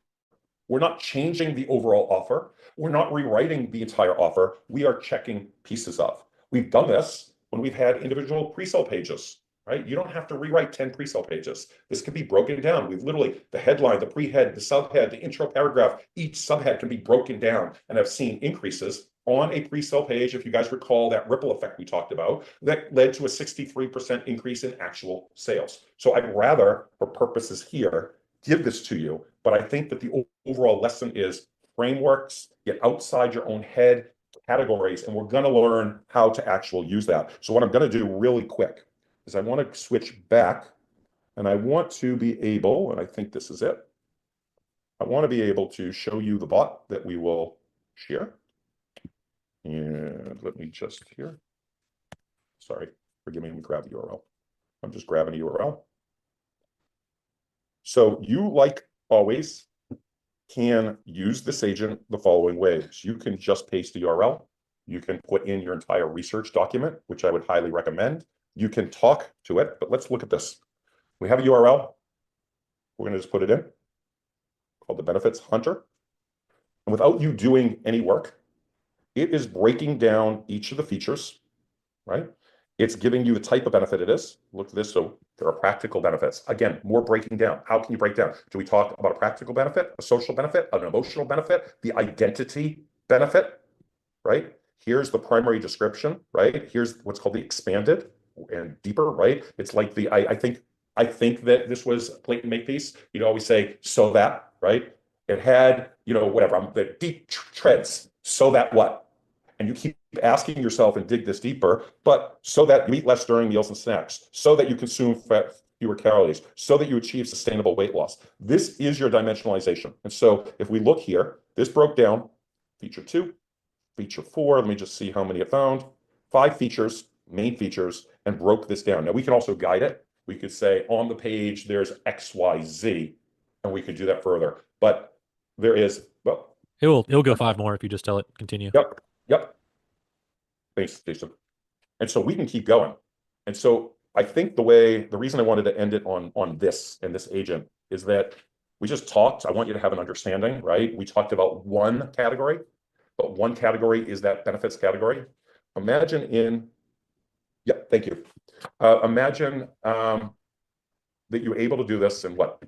S4: We're not changing the overall offer. We're not rewriting the entire offer. We are checking pieces of. We've done this when we've had individual pre-sale pages, right? You don't have to rewrite 10 pre-sale pages. This can be broken down. We've literally, the headline, the pre-head, the subhead, the intro paragraph, each subhead can be broken down, and I've seen increases on a pre-sale page. If you guys recall that ripple effect we talked about, that led to a 63% increase in actual sales. So I'd rather, for purposes here, give this to you, but I think that the overall lesson is frameworks, get outside your own head, categories, and we're going to learn how to actually use that. So what I'm going to do really quick is I want to switch back, and I want to be able, and I think this is it, I want to be able to show you the bot that we will share. And let me just here. Sorry, forgive me, let me grab the URL. I'm just grabbing a URL. So you, like always, can use this agent the following ways. You can just paste the URL. You can put in your entire research document, which I would highly recommend. You can talk to it, but let's look at this. We have a URL. We're going to just put it in, called the Benefits Hunter. And without you doing any work, it is breaking down each of the features, right? It's giving you the type of benefit it is. Look at this. So there are practical benefits. Again, more breaking down. How can you break down? Do we talk about a practical benefit, a social benefit, an emotional benefit, the identity benefit, right? Here's the primary description, right? Here's what's called the expanded and deeper, right? It's like the, I think that this was Clayton Makepeace. You'd always say, so that, right? It had, you know, whatever, the deep treads, so that what? And you keep asking yourself and dig this deeper, but so that you eat less during meals and snacks, so that you consume fewer calories, so that you achieve sustainable weight loss. This is your dimensionalization. And so if we look here, this broke down feature 2, feature 4, let me just see how many it found, 5 features, main features, and broke this down. Now we can also guide it. We could say on the page, there's X, Y, Z, and we could do that further. But there is, well,
S1: He'll go 5 more if you just tell it continue.
S4: Yep. Thanks, Jason. And so we can keep going. And so I think the reason I wanted to end it on this and this agent is that we just talked. I want you to have an understanding, right? We talked about one category, but one category is that benefits category. Imagine thank you. Imagine that you're able to do this in what?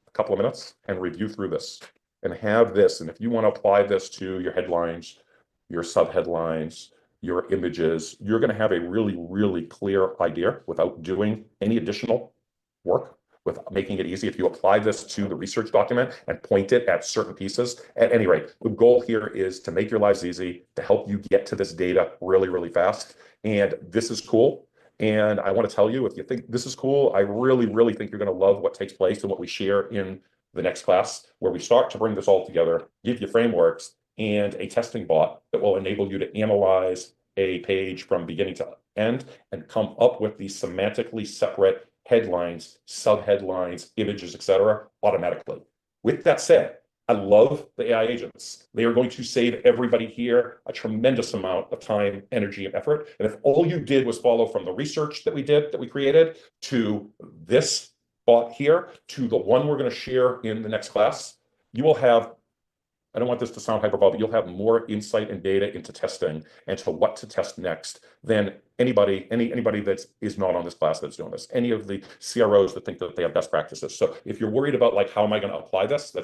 S4: A couple of minutes and review through this and have this. And if you want to apply this to your headlines, your subheadlines, your images, you're going to have a really, really clear idea without doing any additional work, with making it easy. If you apply this to the research document and point it at certain pieces, at any rate, the goal here is to make your lives easy, to help you get to this data really, really fast. And this is cool. And I want to tell you, if you think this is cool, I really, really think you're going to love what takes place and what we share in the next class, where we start to bring this all together, give you frameworks and a testing bot that will enable you to analyze a page from beginning to end and come up with these semantically separate headlines, subheadlines, images, etc., automatically. With that said, I love the AI agents. They are going to save everybody here a tremendous amount of time, energy, and effort. And if all you did was follow from the research that we did, that we created, to this bot here, to the one we're going to share in the next class, you will have, I don't want this to sound hyperbolic, but you'll have more insight and data into testing and to what to test next than anybody that is not on this class that's doing this, any of the CROs that think that they have best practices. So if you're worried about like, how am I going to apply this?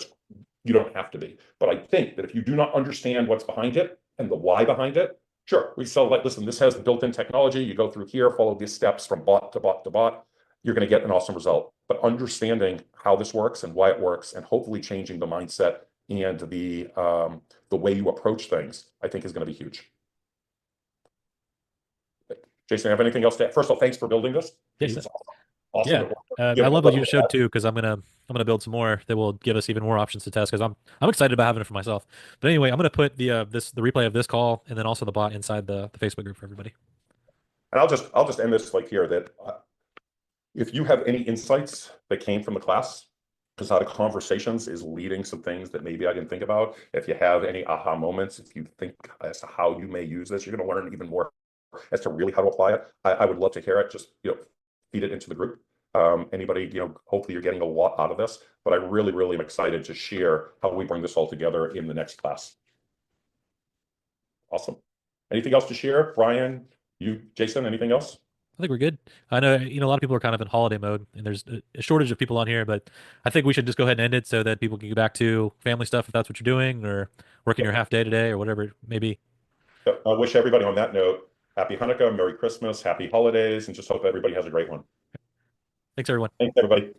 S4: You don't have to be. But I think that if you do not understand what's behind it and the why behind it, sure, we sell like, listen, this has the built-in technology. You go through here, follow these steps from bot to bot to bot. You're going to get an awesome result. But understanding how this works and why it works, and hopefully changing the mindset and the way you approach things, I think is going to be huge. Jason, have anything else to add? First of all, thanks for building this.
S1: Yeah,
S4: It's awesome.
S1: yeah. I love what you showed too, because I'm gonna build some more that will give us even more options to test. Because I'm excited about having it for myself. But anyway, I'm gonna put the replay of this call and then also the bot inside the Facebook group for everybody.
S4: And I'll just end this like here, that if you have any insights that came from the class, because out of conversations is leading some things that maybe I didn't think about. If you have any aha moments, if you think as to how you may use this, you're going to learn even more as to really how to apply it. I would love to hear it. Just, feed it into the group. Anybody, hopefully you're getting a lot out of this, but I really, really am excited to share how we bring this all together in the next class. Awesome. Anything else to share? Brian, you, Jason, anything else?
S1: I think we're good. I know, a lot of people are kind of in holiday mode and there's a shortage of people on here, but I think we should just go ahead and end it so that people can get back to family stuff if that's what you're doing, or working your half day today or whatever it may be.
S4: I wish everybody on that note, happy Hanukkah, Merry Christmas, happy holidays, and just hope everybody has a great one.
S1: Thanks, everyone.
S4: Thanks, everybody.